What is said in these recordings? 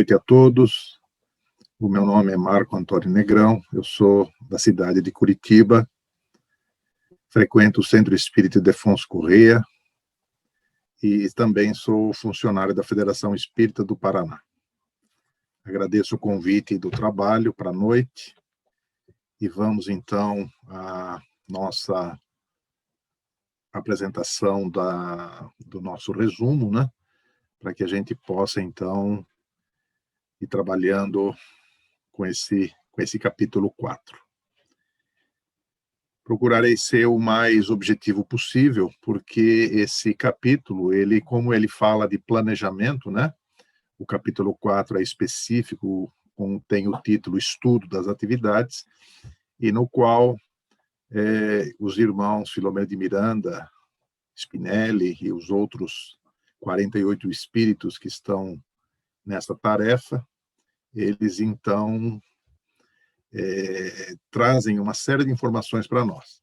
noite a todos. O meu nome é Marco Antônio Negrão, eu sou da cidade de Curitiba, frequento o Centro Espírita Ildefonso Corrêa e também sou funcionário da Federação Espírita do Paraná. Agradeço o convite do trabalho para a noite e vamos então à nossa apresentação do nosso resumo, né? Para que a gente possa então ir trabalhando com esse capítulo 4. Procurarei ser o mais objetivo possível, porque esse capítulo, como ele fala de planejamento, né? O capítulo 4 é específico, tem o título Estudo das Atividades, e no qual os irmãos Filomeno de Miranda, Spinelli e os outros 48 espíritos que estão nessa tarefa, eles então trazem uma série de informações para nós.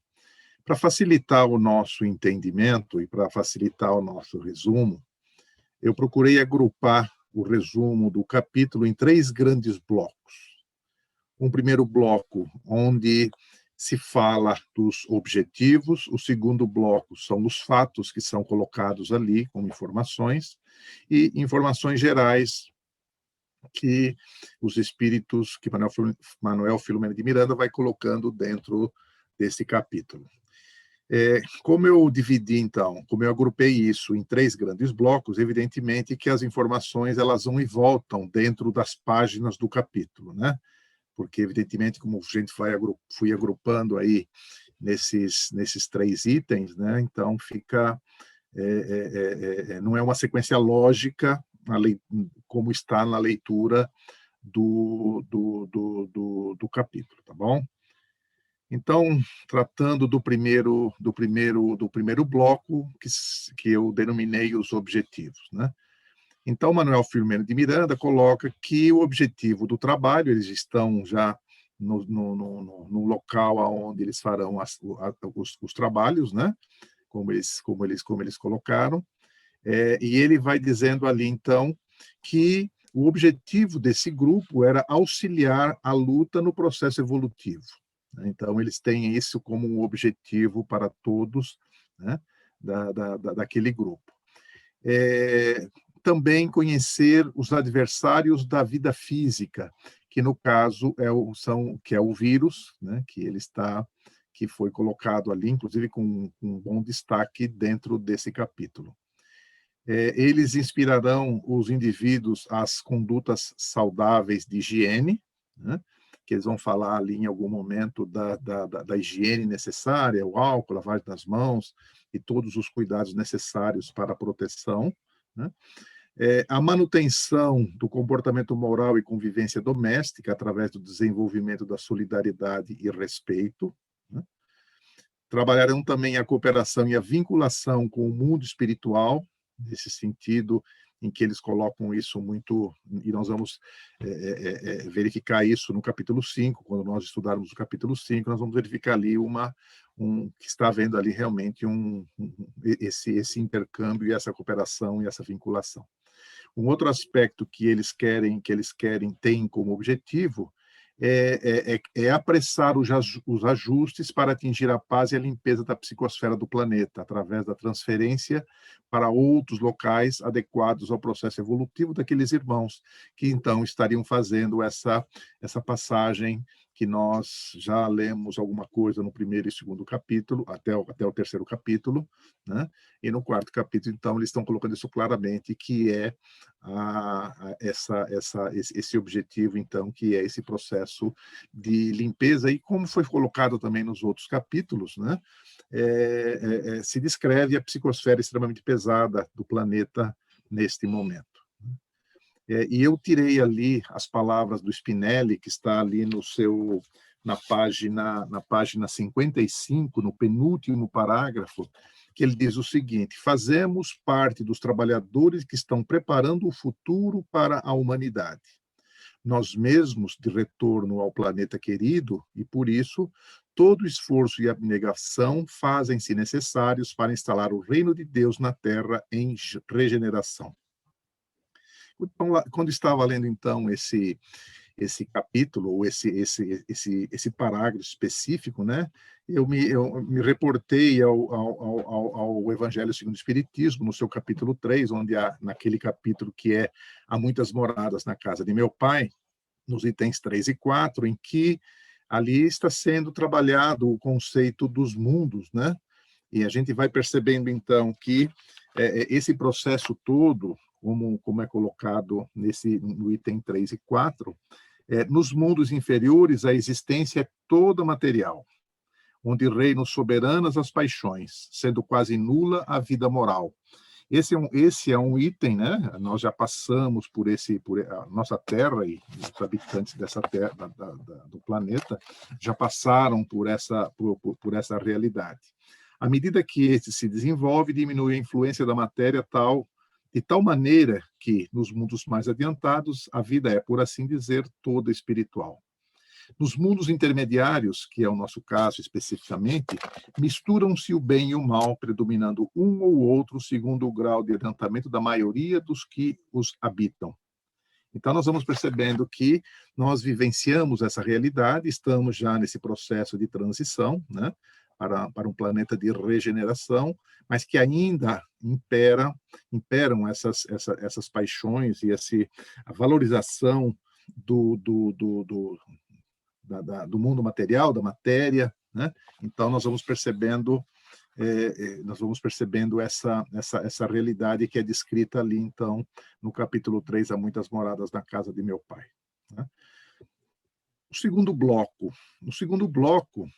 Para facilitar o nosso entendimento e para facilitar o nosso resumo, eu procurei agrupar o resumo do capítulo em 3 grandes blocos. Um primeiro bloco, onde se fala dos objetivos, o segundo bloco são os fatos que são colocados ali como informações, e informações gerais que os espíritos, que Manuel Filomeno de Miranda vai colocando dentro desse capítulo. Como eu dividi, então, como eu agrupei isso em 3 grandes blocos, evidentemente que as informações elas vão e voltam dentro das páginas do capítulo, né? Porque, evidentemente, como a gente fui agrupando aí nesses 3 itens, né? Então, fica... não é uma sequência lógica como está na leitura do capítulo, tá bom? Então, tratando do primeiro bloco, que eu denominei os objetivos, né? Então, Manuel Filomeno de Miranda coloca que o objetivo do trabalho, eles estão já no local onde eles farão os trabalhos, né? Como eles colocaram, e ele vai dizendo ali, então, que o objetivo desse grupo era auxiliar a luta no processo evolutivo. Então, eles têm isso como um objetivo para todos, né, daquele grupo. Também conhecer os adversários da vida física, que no caso que é o vírus, né, que foi colocado ali, inclusive com um bom destaque dentro desse capítulo. Eles inspirarão os indivíduos às condutas saudáveis de higiene, né, que eles vão falar ali em algum momento da higiene necessária, o álcool, a lavagem das mãos e todos os cuidados necessários para a proteção, né? A manutenção do comportamento moral e convivência doméstica através do desenvolvimento da solidariedade e respeito, né? Trabalharão também a cooperação e a vinculação com o mundo espiritual, nesse sentido em que eles colocam isso muito, e nós vamos verificar isso no capítulo 5, quando nós estudarmos o capítulo 5, nós vamos verificar ali que está havendo ali realmente esse intercâmbio e essa cooperação e essa vinculação. Um outro aspecto que eles querem, têm como objetivo, apressar os ajustes para atingir a paz e a limpeza da psicosfera do planeta, através da transferência para outros locais adequados ao processo evolutivo daqueles irmãos que, então, estariam fazendo essa passagem que nós já lemos alguma coisa no primeiro e segundo capítulo, até o 3º capítulo, né? E no 4º capítulo, então, eles estão colocando isso claramente, que é esse objetivo, então, que é esse processo de limpeza, e como foi colocado também nos outros capítulos, né? Se descreve a psicosfera extremamente pesada do planeta neste momento. E eu tirei ali as palavras do Spinelli, que está ali na página 55, no penúltimo parágrafo, que ele diz o seguinte: fazemos parte dos trabalhadores que estão preparando o futuro para a humanidade. Nós mesmos de retorno ao planeta querido, e por isso todo esforço e abnegação fazem-se necessários para instalar o reino de Deus na Terra em regeneração. Então, quando estava lendo, então, esse capítulo, ou esse parágrafo específico, né? Eu me reportei ao Evangelho segundo o Espiritismo, no seu capítulo 3, onde naquele capítulo que há muitas moradas na casa de meu pai, nos itens 3 e 4, em que ali está sendo trabalhado o conceito dos mundos, né? E a gente vai percebendo, então, que esse processo todo, como é colocado no item 3 e 4, nos mundos inferiores, a existência é toda material, onde reinam soberanas as paixões, sendo quase nula a vida moral. Esse é um item, né? Nós já passamos por a nossa Terra, e os habitantes dessa Terra, do planeta, já passaram por essa realidade. À medida que esse se desenvolve, diminui a influência da matéria de tal maneira que, nos mundos mais adiantados, a vida é, por assim dizer, toda espiritual. Nos mundos intermediários, que é o nosso caso especificamente, misturam-se o bem e o mal, predominando um ou outro segundo o grau de adiantamento da maioria dos que os habitam. Então, nós vamos percebendo que nós vivenciamos essa realidade, estamos já nesse processo de transição, né, para um planeta de regeneração, mas que ainda imperam essas paixões e a valorização do mundo material, da matéria, né? Então nós vamos percebendo essa realidade que é descrita ali, então, no capítulo 3, há muitas moradas na casa de meu pai, né? No segundo bloco,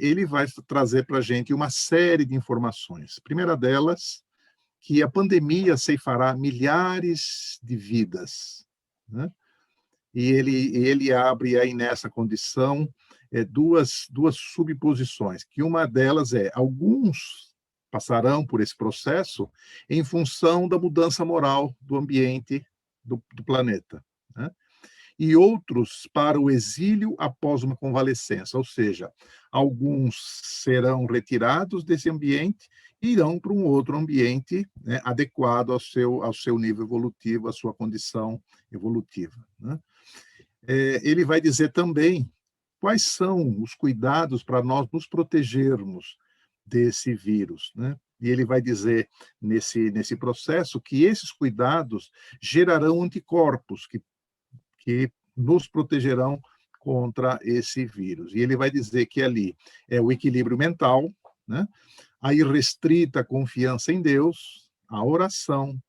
ele vai trazer para a gente uma série de informações. A primeira delas, que a pandemia ceifará milhares de vidas, né? E ele abre aí nessa condição duas subposições, que uma delas alguns passarão por esse processo em função da mudança moral do ambiente do planeta, né? E outros para o exílio após uma convalescença, ou seja, alguns serão retirados desse ambiente e irão para um outro ambiente, né, adequado ao seu nível evolutivo, à sua condição evolutiva, né? Ele vai dizer também quais são os cuidados para nós nos protegermos desse vírus, né? E ele vai dizer nesse processo que esses cuidados gerarão anticorpos que nos protegerão contra esse vírus. E ele vai dizer que ali é o equilíbrio mental, né? A irrestrita confiança em Deus, a oração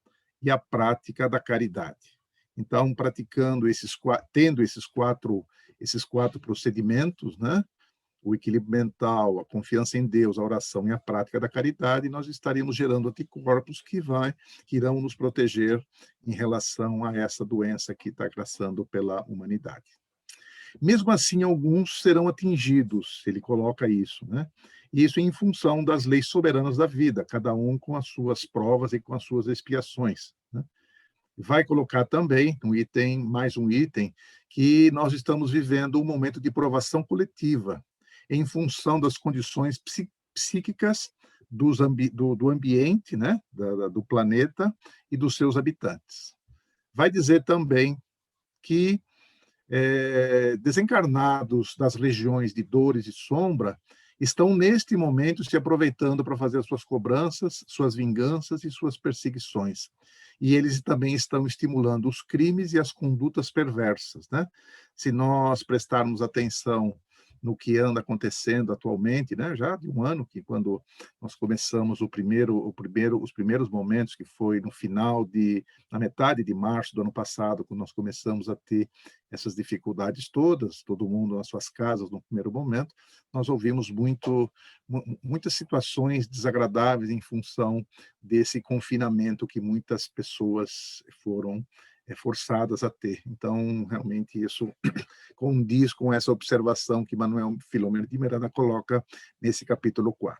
e a prática da caridade. Então, tendo esses quatro procedimentos, né? O equilíbrio mental, a confiança em Deus, a oração e a prática da caridade, nós estaríamos gerando anticorpos que irão nos proteger em relação a essa doença que está graçando pela humanidade. Mesmo assim, alguns serão atingidos, ele coloca isso, né? E isso em função das leis soberanas da vida, cada um com as suas provas e com as suas expiações, né? Vai colocar também mais um item, que nós estamos vivendo um momento de provação coletiva, em função das condições psíquicas do ambiente, né, do planeta e dos seus habitantes. Vai dizer também que desencarnados das regiões de dores e sombra estão, neste momento, se aproveitando para fazer as suas cobranças, suas vinganças e suas perseguições. E eles também estão estimulando os crimes e as condutas perversas, né? Se nós prestarmos atenção no que anda acontecendo atualmente, né? Já de um ano, que quando nós começamos os primeiros momentos, que foi na metade de março do ano passado, quando nós começamos a ter essas dificuldades todas, todo mundo nas suas casas no primeiro momento, nós ouvimos muitas situações desagradáveis em função desse confinamento que muitas pessoas foram forçadas a ter. Então, realmente, isso condiz com essa observação que Manuel Filomeno de Miranda coloca nesse capítulo 4.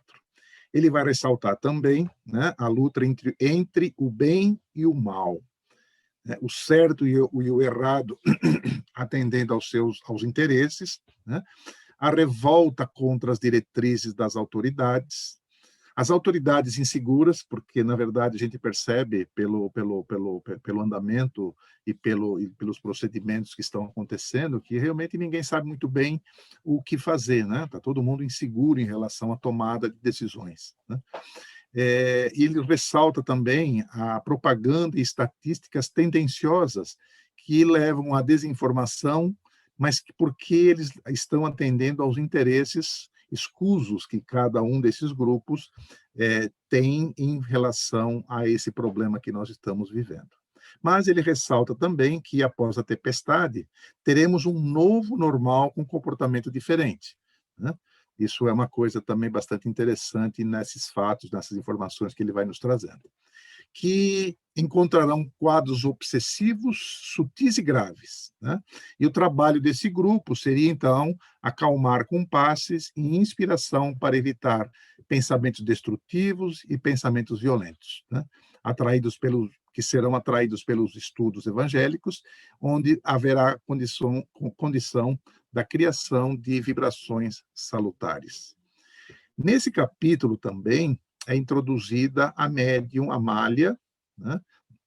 Ele vai ressaltar também, né, a luta entre o bem e o mal, né, o certo e o errado atendendo aos interesses, né, a revolta contra as diretrizes das autoridades, As autoridades inseguras, porque, na verdade, a gente percebe pelo andamento e pelos procedimentos que estão acontecendo, que realmente ninguém sabe muito bem o que fazer, né? Está todo mundo inseguro em relação à tomada de decisões, né? Ele ressalta também a propaganda e estatísticas tendenciosas que levam à desinformação, mas porque eles estão atendendo aos interesses escusos que cada um desses grupos tem em relação a esse problema que nós estamos vivendo. Mas ele ressalta também que, após a tempestade, teremos um novo normal com comportamento diferente, né? Isso é uma coisa também bastante interessante nesses fatos, nessas informações que ele vai nos trazendo. Que encontrarão quadros obsessivos, sutis e graves, né? E o trabalho desse grupo seria, então, acalmar compasses e inspiração para evitar pensamentos destrutivos e pensamentos violentos, né? Que serão atraídos pelos estudos evangélicos, onde haverá condição da criação de vibrações salutares. Nesse capítulo também é introduzida a médium Amália, né,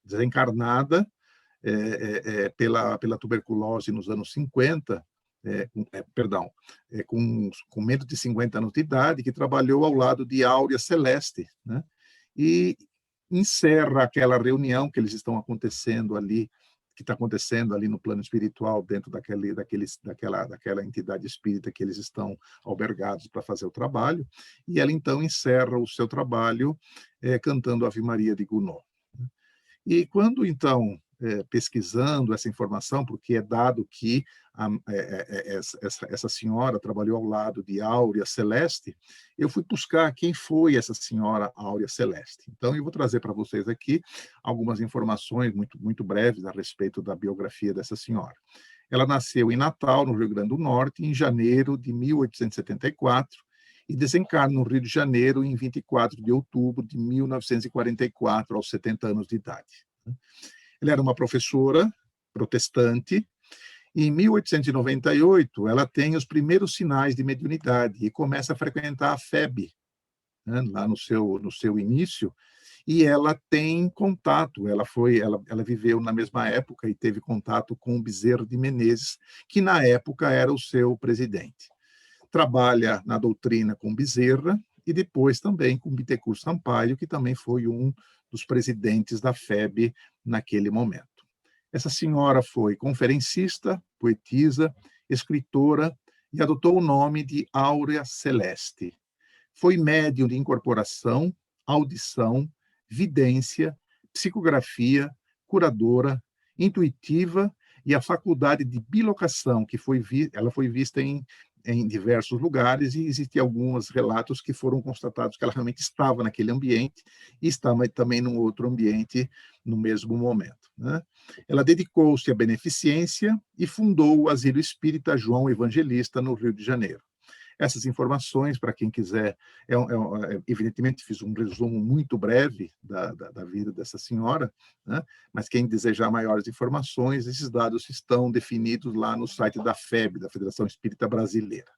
desencarnada pela tuberculose nos anos 50, com menos de 50 anos de idade, que trabalhou ao lado de Áurea Celeste, né, e encerra aquela reunião que eles estão acontecendo ali, que está acontecendo ali no plano espiritual, dentro daquela entidade espírita que eles estão albergados para fazer o trabalho, e ela então encerra o seu trabalho cantando Ave Maria de Gounod. E quando então, pesquisando essa informação, porque é dado que essa senhora trabalhou ao lado de Áurea Celeste, eu fui buscar quem foi essa senhora Áurea Celeste. Então, eu vou trazer para vocês aqui algumas informações muito breves a respeito da biografia dessa senhora. Ela nasceu em Natal, no Rio Grande do Norte, em janeiro de 1874, e desencarna no Rio de Janeiro em 24 de outubro de 1944, aos 70 anos de idade. Ela era uma professora protestante, e em 1898 ela tem os primeiros sinais de mediunidade e começa a frequentar a FEB, né, lá no seu início, e ela tem contato, ela viveu na mesma época e teve contato com o Bezerra de Menezes, que na época era o seu presidente. Trabalha na doutrina com Bezerra e depois também com Bittencourt Sampaio, que também foi um dos presidentes da FEB naquele momento. Essa senhora foi conferencista, poetisa, escritora e adotou o nome de Áurea Celeste. Foi médium de incorporação, audição, vidência, psicografia, curadora, intuitiva e a faculdade de bilocação, que ela foi vista em diversos lugares, e existem alguns relatos que foram constatados que ela realmente estava naquele ambiente e estava também num outro ambiente no mesmo momento, né? Ela dedicou-se à beneficência e fundou o Asilo Espírita João Evangelista, no Rio de Janeiro. Essas informações, para quem quiser, evidentemente fiz um resumo muito breve da vida dessa senhora, né? Mas quem desejar maiores informações, esses dados estão definidos lá no site da FEB, da Federação Espírita Brasileira.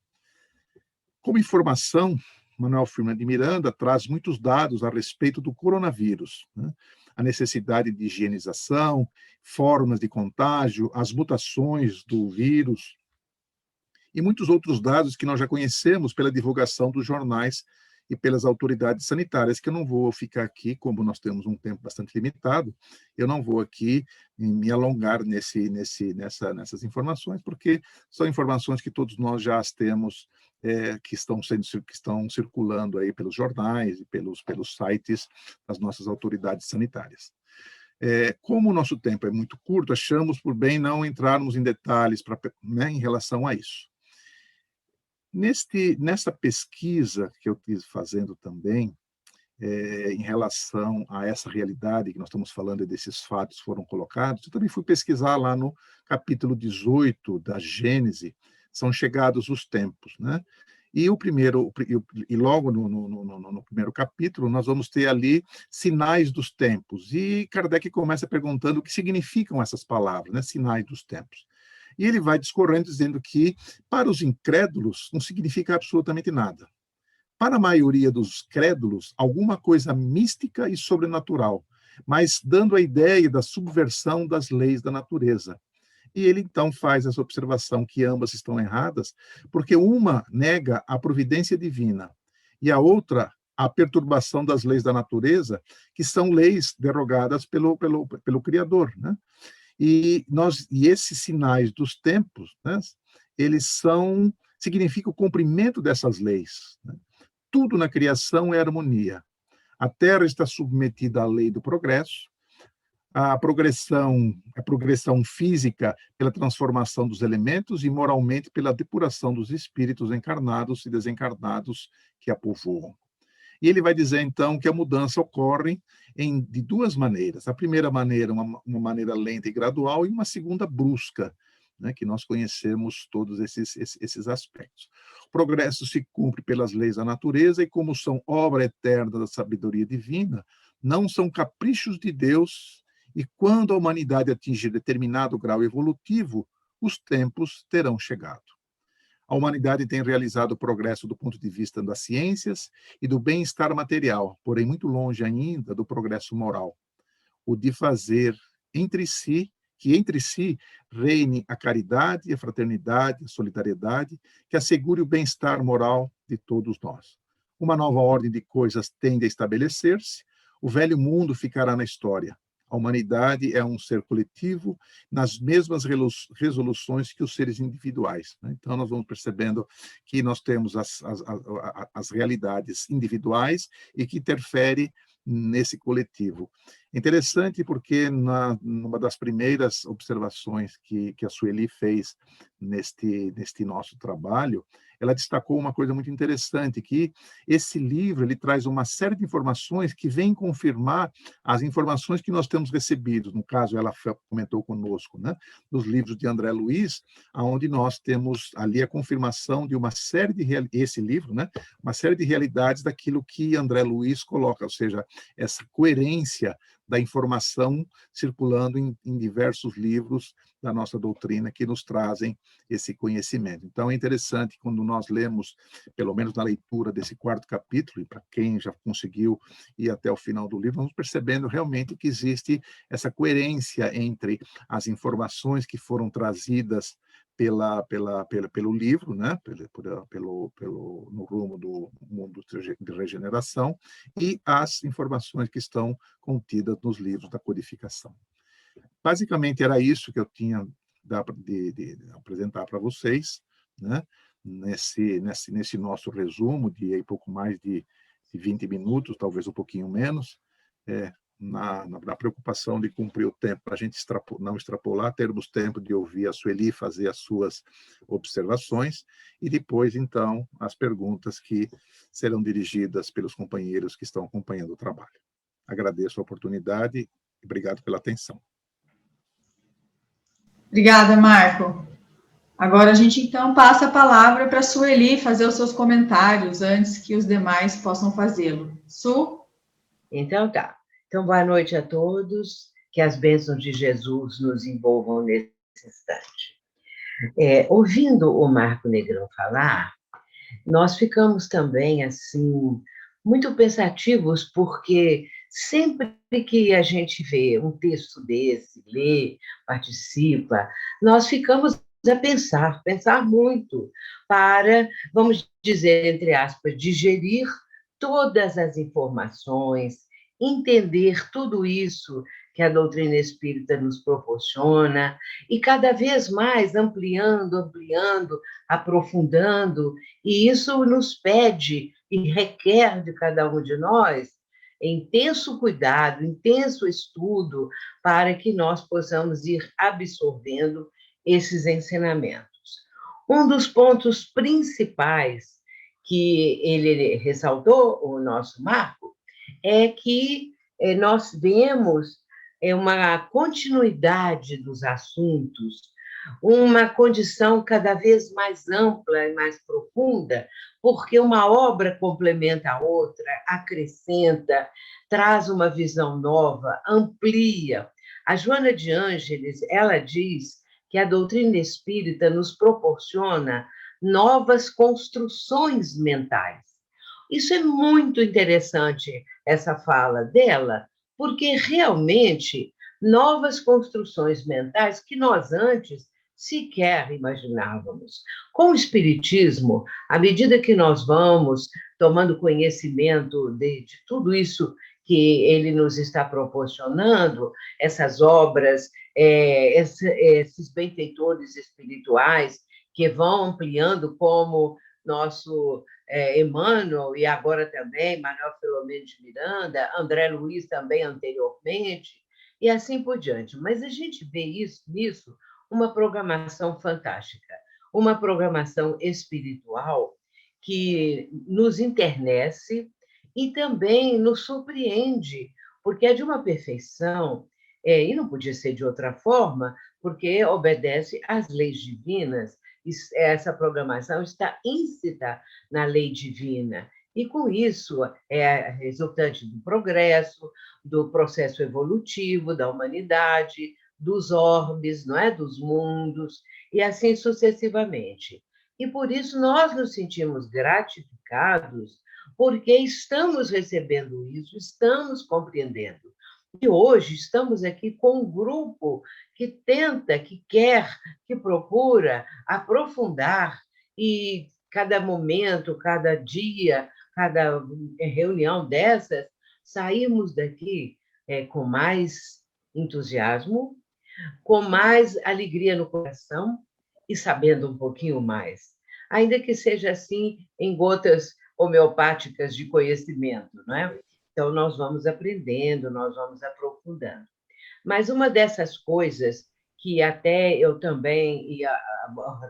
Como informação, Manuel Firmo de Miranda traz muitos dados a respeito do coronavírus, né? A necessidade de higienização, formas de contágio, as mutações do vírus, e muitos outros dados que nós já conhecemos pela divulgação dos jornais e pelas autoridades sanitárias, que eu não vou ficar aqui, como nós temos um tempo bastante limitado, eu não vou aqui me alongar nessas informações, porque são informações que todos nós já as temos, que estão circulando aí pelos jornais e pelos sites das nossas autoridades sanitárias. Como o nosso tempo é muito curto, achamos por bem não entrarmos em detalhes em relação a isso. Nessa pesquisa que eu estive fazendo também, em relação a essa realidade que nós estamos falando, desses fatos foram colocados, eu também fui pesquisar lá no capítulo 18 da Gênese, são chegados os tempos, né? E logo no primeiro capítulo, nós vamos ter ali sinais dos tempos. E Kardec começa perguntando o que significam essas palavras, né? Sinais dos tempos. E ele vai discorrendo dizendo que, para os incrédulos, não significa absolutamente nada. para a maioria dos crédulos, alguma coisa mística e sobrenatural, mas dando a ideia da subversão das leis da natureza. E ele então faz essa observação que ambas estão erradas, porque uma nega a providência divina e a outra a perturbação das leis da natureza, que são leis derogadas pelo Criador, né? E esses sinais dos tempos, né, eles significam o cumprimento dessas leis, né? Tudo na criação é harmonia. A Terra está submetida à lei do progresso, a progressão física pela transformação dos elementos e moralmente pela depuração dos espíritos encarnados e desencarnados que a povoam. E ele vai dizer, então, que a mudança ocorre de duas maneiras. A primeira maneira, uma maneira lenta e gradual, e uma segunda brusca, né, que nós conhecemos todos esses aspectos. O progresso se cumpre pelas leis da natureza e, como são obra eterna da sabedoria divina, não são caprichos de Deus, e quando a humanidade atingir determinado grau evolutivo, os tempos terão chegado. A humanidade tem realizado progresso do ponto de vista das ciências e do bem-estar material, porém muito longe ainda do progresso moral, o de fazer que entre si reine a caridade, a fraternidade, a solidariedade, que assegure o bem-estar moral de todos nós. Uma nova ordem de coisas tende a estabelecer-se, o velho mundo ficará na história. A humanidade é um ser coletivo nas mesmas resoluções que os seres individuais, né? Então, nós vamos percebendo que nós temos as realidades individuais e que interfere nesse coletivo. Interessante porque numa das primeiras observações que a Sueli fez neste nosso trabalho, ela destacou uma coisa muito interessante, que esse livro ele traz uma série de informações que vêm confirmar as informações que nós temos recebido. No caso, ela comentou conosco, né, nos livros de André Luiz, onde nós temos ali a confirmação de uma série de esse livro, né, uma série de realidades daquilo que André Luiz coloca, ou seja, essa coerência da informação circulando em diversos livros da nossa doutrina que nos trazem esse conhecimento. Então, é interessante quando nós lemos, pelo menos na leitura desse 4º capítulo, e para quem já conseguiu ir até o final do livro, vamos percebendo realmente que existe essa coerência entre as informações que foram trazidas pelo livro, né, no rumo do mundo de regeneração, e as informações que estão contidas nos livros da codificação. Basicamente, era isso que eu tinha de apresentar para vocês, né, nesse nosso resumo de pouco mais de 20 minutos, talvez um pouquinho menos, na preocupação de cumprir o tempo, para a gente não extrapolar, termos tempo de ouvir a Sueli fazer as suas observações, e depois, então, as perguntas que serão dirigidas pelos companheiros que estão acompanhando o trabalho. Agradeço a oportunidade e obrigado pela atenção. Obrigada, Marco. Agora a gente, então, passa a palavra para a Sueli fazer os seus comentários antes que os demais possam fazê-lo. Su? Então, tá. Então, boa noite a todos, que as bênçãos de Jesus nos envolvam nesse instante. Ouvindo o Marco Negrão falar, nós ficamos também, assim, muito pensativos, porque sempre que a gente vê um texto desse, lê, participa, nós ficamos a pensar muito, para, vamos dizer, entre aspas, digerir todas as informações, entender tudo isso que a doutrina espírita nos proporciona, e cada vez mais ampliando, aprofundando, e isso nos pede e requer de cada um de nós intenso cuidado, intenso estudo, para que nós possamos ir absorvendo esses ensinamentos. Um dos pontos principais que ele ressaltou, o nosso Marco, é que nós vemos uma continuidade dos assuntos, uma condição cada vez mais ampla e mais profunda, porque uma obra complementa a outra, acrescenta, traz uma visão nova, amplia. A Joana de Ângeles, ela diz que a doutrina espírita nos proporciona novas construções mentais. Isso é muito interessante, essa fala dela, porque realmente novas construções mentais que nós antes sequer imaginávamos. Com o Espiritismo, à medida que nós vamos tomando conhecimento de tudo isso que ele nos está proporcionando, essas obras, esses benfeitores espirituais que vão ampliando, como nosso Emmanuel, e agora também Manuel Filomeno de Miranda, André Luiz também anteriormente, e assim por diante. Mas a gente vê nisso uma programação fantástica, uma programação espiritual que nos enternece e também nos surpreende, porque é de uma perfeição, e não podia ser de outra forma, porque obedece às leis divinas. Essa programação está íncita na lei divina. E, com isso, é resultante do progresso, do processo evolutivo da humanidade, dos orbes, não é? Dos mundos, e assim sucessivamente. E, por isso, nós nos sentimos gratificados porque estamos recebendo isso, estamos compreendendo. E hoje estamos aqui com um grupo que tenta, que quer, que procura aprofundar, e cada momento, cada dia, cada reunião dessas, saímos daqui com mais entusiasmo, com mais alegria no coração e sabendo um pouquinho mais. Ainda que seja assim, em gotas homeopáticas de conhecimento, não é? Então, nós vamos aprendendo, nós vamos aprofundando. Mas uma dessas coisas que até eu também ia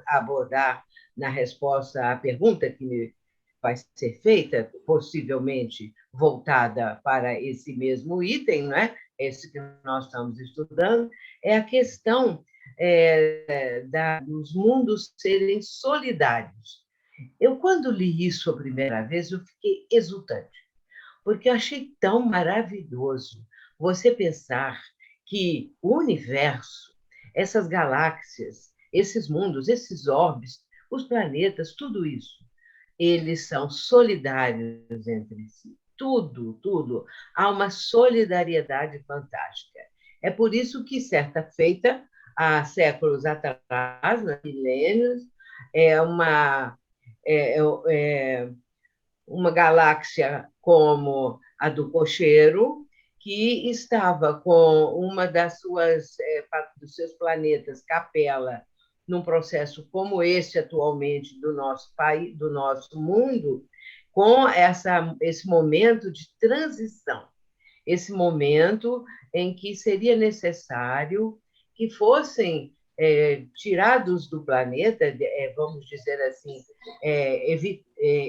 abordar na resposta à pergunta que me vai ser feita, possivelmente voltada para esse mesmo item, não é? Esse que nós estamos estudando, é a questão dos mundos serem solidários. Eu, quando li isso a primeira vez, eu fiquei exultante, porque eu achei tão maravilhoso você pensar que o universo, essas galáxias, esses mundos, esses orbes, os planetas, tudo isso, eles são solidários entre si. Tudo, tudo. Há uma solidariedade fantástica. É por isso que, certa feita, há séculos atrás, milênios, uma galáxia como a do Cocheiro, que estava com uma dos seus planetas, Capela, num processo como esse atualmente do nosso país, do nosso mundo, com esse momento de transição, esse momento em que seria necessário que fossem tirados do planeta, vamos dizer assim,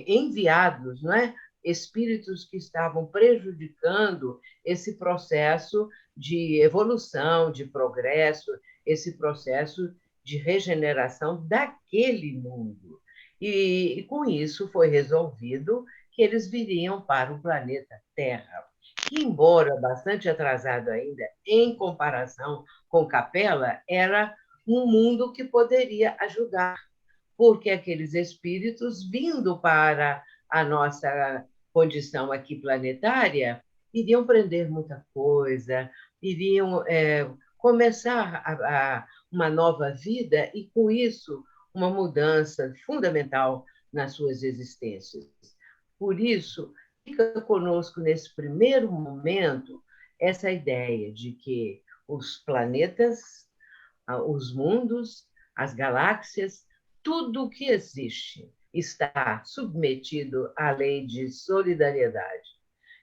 enviados, não é? Espíritos que estavam prejudicando esse processo de evolução, de progresso, esse processo de regeneração daquele mundo. E com isso foi resolvido que eles viriam para o planeta Terra, que, embora bastante atrasado ainda em comparação com Capela, era um mundo que poderia ajudar, porque aqueles espíritos, vindo para a nossa condição aqui planetária, iriam aprender muita coisa, iriam começar uma nova vida e, com isso, uma mudança fundamental nas suas existências. Por isso, fica conosco, nesse primeiro momento, essa ideia de que os planetas, os mundos, as galáxias, tudo o que existe está submetido à lei de solidariedade.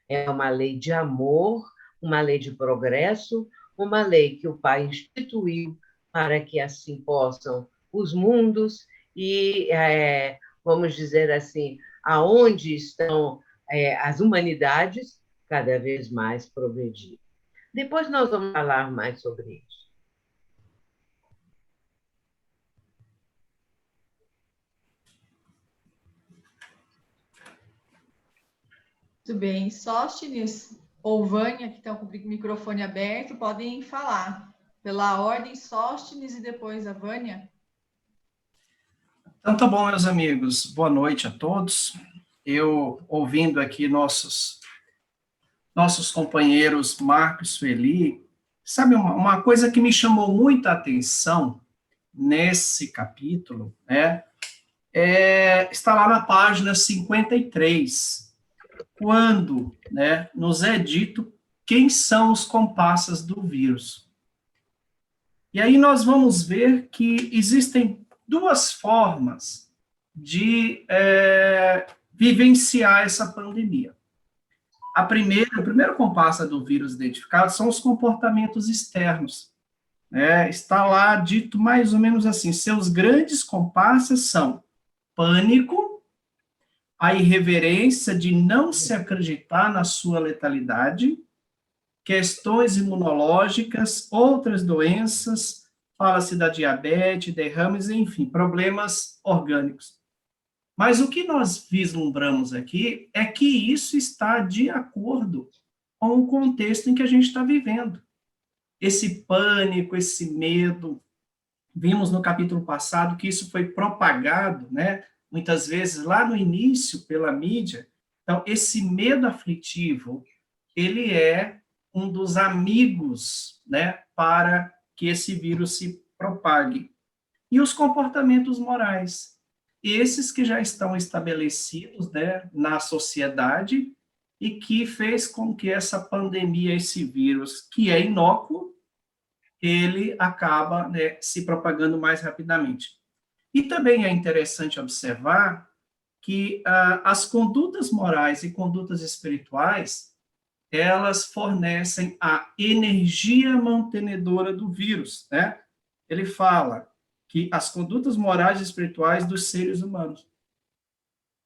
É uma lei de amor, uma lei de progresso, uma lei que o Pai instituiu para que assim possam os mundos e, vamos dizer assim, aonde estão as humanidades, cada vez mais progredir. Depois nós vamos falar mais sobre isso. Muito bem. Sóstenes ou Vânia, que estão com o microfone aberto, podem falar. Pela ordem, Sóstenes e depois a Vânia. Então, tá bom, meus amigos. Boa noite a todos. eu ouvindo aqui nossos companheiros Marcos e Sueli, sabe, uma coisa que me chamou muita atenção nesse capítulo, né, está lá na página 53, quando, né, nos é dito quem são os comparsas do vírus. E aí nós vamos ver que existem duas formas de vivenciar essa pandemia. O primeiro comparsa do vírus identificado são os comportamentos externos. Está lá dito mais ou menos assim: seus grandes comparsas são pânico, a irreverência de não se acreditar na sua letalidade, questões imunológicas, outras doenças, fala-se da diabetes, derrames, enfim, problemas orgânicos. Mas o que nós vislumbramos aqui é que isso está de acordo com o contexto em que a gente está vivendo. Esse pânico, esse medo, vimos no capítulo passado que isso foi propagado, né, muitas vezes lá no início pela mídia. Então, esse medo aflitivo, ele é um dos amigos, né, para que esse vírus se propague. E os comportamentos morais, esses que já estão estabelecidos, né, na sociedade e que fez com que essa pandemia, esse vírus, que é inócuo, ele acaba, né, se propagando mais rapidamente. E também é interessante observar que as condutas morais e condutas espirituais, elas fornecem a energia mantenedora do vírus, né? Ele fala que as condutas morais e espirituais dos seres humanos.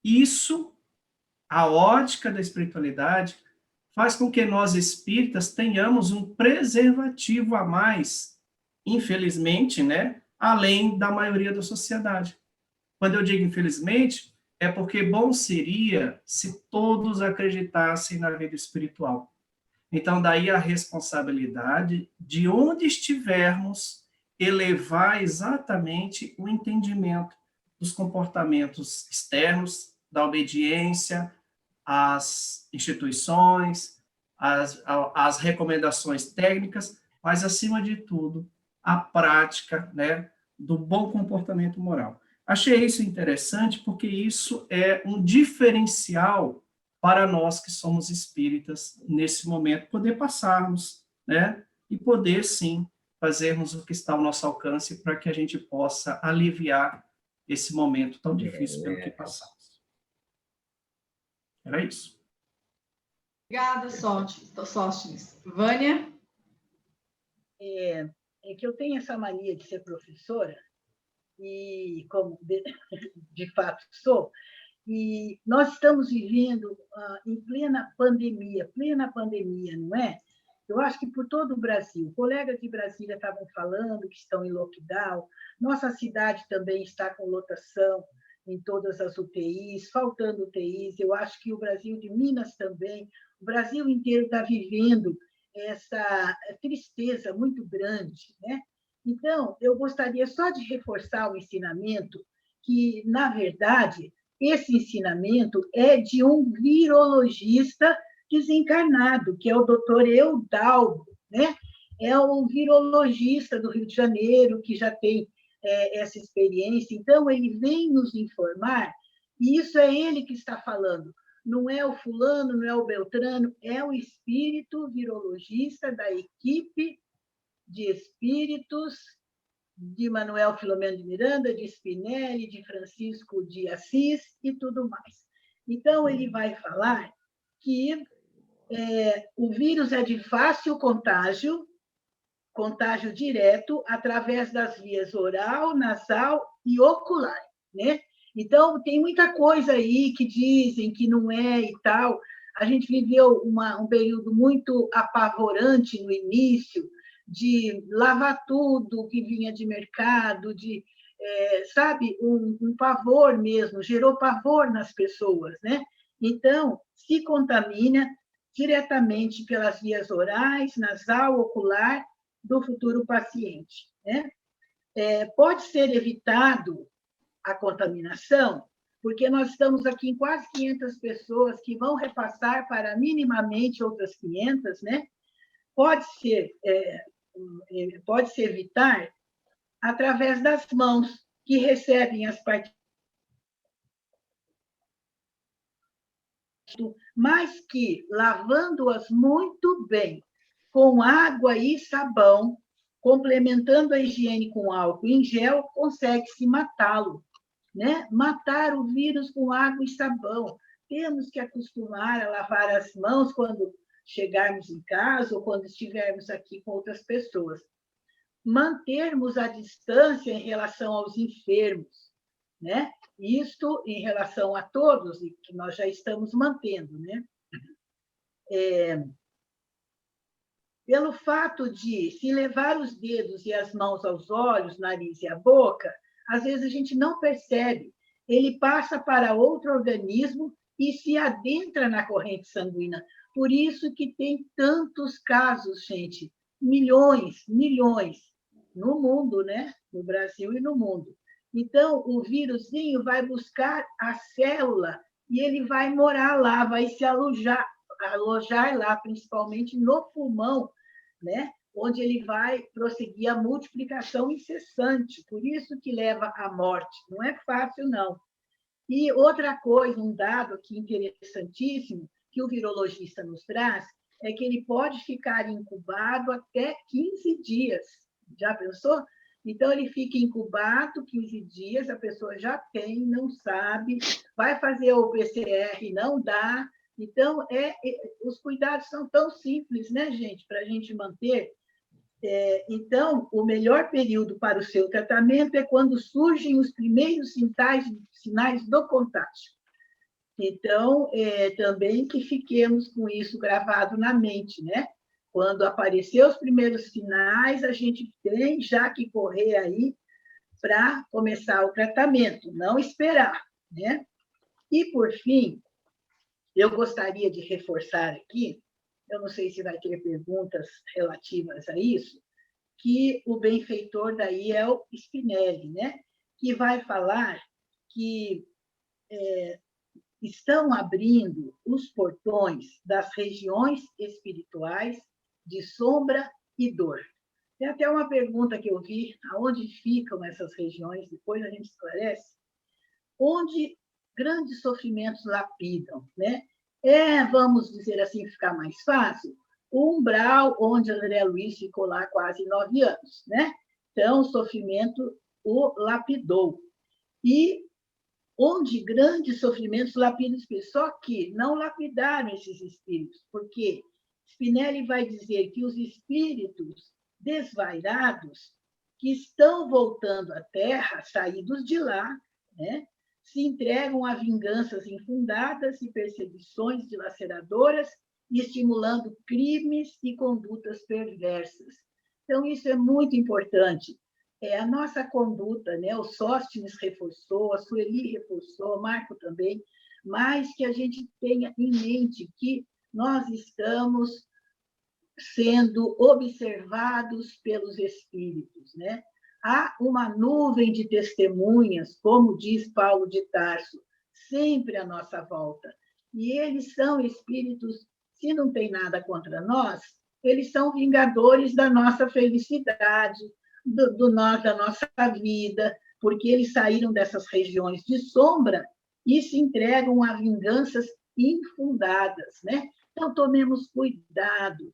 Isso, a ótica da espiritualidade, faz com que nós espíritas tenhamos um preservativo a mais, infelizmente, né? Além da maioria da sociedade. Quando eu digo infelizmente, é porque bom seria se todos acreditassem na vida espiritual. Então, daí a responsabilidade de onde estivermos, elevar exatamente o entendimento dos comportamentos externos, da obediência às instituições, às recomendações técnicas, mas, acima de tudo, a prática, né, do bom comportamento moral. Achei isso interessante porque isso é um diferencial para nós que somos espíritas nesse momento, poder passarmos, né, e poder, sim, fazermos o que está ao nosso alcance para que a gente possa aliviar esse momento tão difícil pelo que passamos. Era isso. Obrigada, Sóstenes. Vânia? É que eu tenho essa mania de ser professora, e como de fato sou, e nós estamos vivendo em plena pandemia, não é? Eu acho que por todo o Brasil, colegas de Brasília estavam falando que estão em lockdown, nossa cidade também está com lotação em todas as UTIs, faltando UTIs, eu acho que o Brasil de Minas também, o Brasil inteiro está vivendo essa tristeza muito grande, né? Então, eu gostaria só de reforçar o ensinamento que, na verdade, esse ensinamento é de um virologista desencarnado, que é o doutor Eudalbo, né? É um virologista do Rio de Janeiro, que já tem essa experiência. Então, ele vem nos informar, e isso é ele que está falando. Não é o fulano, não é o Beltrano, é o espírito virologista da equipe de espíritos de Manuel Filomeno de Miranda, de Spinelli, de Francisco de Assis e tudo mais. Então, ele vai falar que o vírus é de fácil contágio direto através das vias oral, nasal e ocular, né? Então, tem muita coisa aí que dizem que não é e tal. A gente viveu um período muito apavorante no início, de lavar tudo que vinha de mercado, sabe, um pavor mesmo, gerou pavor nas pessoas, né? Então, se contamina diretamente pelas vias orais, nasal, ocular do futuro paciente, né? Pode ser evitado a contaminação porque nós estamos aqui em quase 500 pessoas que vão repassar para minimamente outras 500, né? Pode-se evitar através das mãos que recebem as partículas, mas que, lavando-as muito bem, com água e sabão, complementando a higiene com álcool em gel, consegue-se matá-lo, né? Matar o vírus com água e sabão. Temos que acostumar a lavar as mãos quando chegarmos em casa ou quando estivermos aqui com outras pessoas. Mantermos a distância em relação aos enfermos, né? Isto em relação a todos, e que nós já estamos mantendo, né? Pelo fato de se levar os dedos e as mãos aos olhos, nariz e a boca, às vezes a gente não percebe. Ele passa para outro organismo e se adentra na corrente sanguínea. Por isso que tem tantos casos, gente, milhões, no mundo, né? No Brasil e no mundo. Então, o vírusinho vai buscar a célula e ele vai morar lá, vai se alojar lá, principalmente no pulmão, né? Onde ele vai prosseguir a multiplicação incessante. Por isso que leva à morte. Não é fácil, não. E outra coisa, um dado aqui interessantíssimo, que o virologista nos traz, é que ele pode ficar incubado até 15 dias. Já pensou? Então, ele fica incubado 15 dias, a pessoa já tem, não sabe, vai fazer o PCR, não dá. Então, os cuidados são tão simples, né, gente, para a gente manter. Então, o melhor período para o seu tratamento é quando surgem os primeiros sinais do contágio. Então, também que fiquemos com isso gravado na mente, né? Quando aparecer os primeiros sinais, a gente tem já que correr aí para começar o tratamento, não esperar, né? E, por fim, eu gostaria de reforçar aqui, eu não sei se vai ter perguntas relativas a isso, que o benfeitor daí é o Spinelli, né? Que vai falar que estão abrindo os portões das regiões espirituais de sombra e dor. Tem até uma pergunta que eu vi, aonde ficam essas regiões, depois a gente esclarece, onde grandes sofrimentos lapidam, né? Vamos dizer assim, ficar mais fácil, o umbral onde André Luiz ficou lá quase 9 anos, né? Então, o sofrimento o lapidou. E onde grandes sofrimentos lapidam espíritos, só que não lapidaram esses espíritos, porque Spinelli vai dizer que os espíritos desvairados que estão voltando à Terra, saídos de lá, né, se entregam a vinganças infundadas e perseguições dilaceradoras, estimulando crimes e condutas perversas. Então, isso é muito importante. A nossa conduta, né? O Sóstenes reforçou, a Sueli reforçou, o Marco também, mas que a gente tenha em mente que nós estamos sendo observados pelos espíritos, né? Há uma nuvem de testemunhas, como diz Paulo de Tarso, sempre à nossa volta. E eles são espíritos, se não tem nada contra nós, eles são vingadores da nossa felicidade, da nossa vida, porque eles saíram dessas regiões de sombra e se entregam a vinganças infundadas, né? Então, tomemos cuidado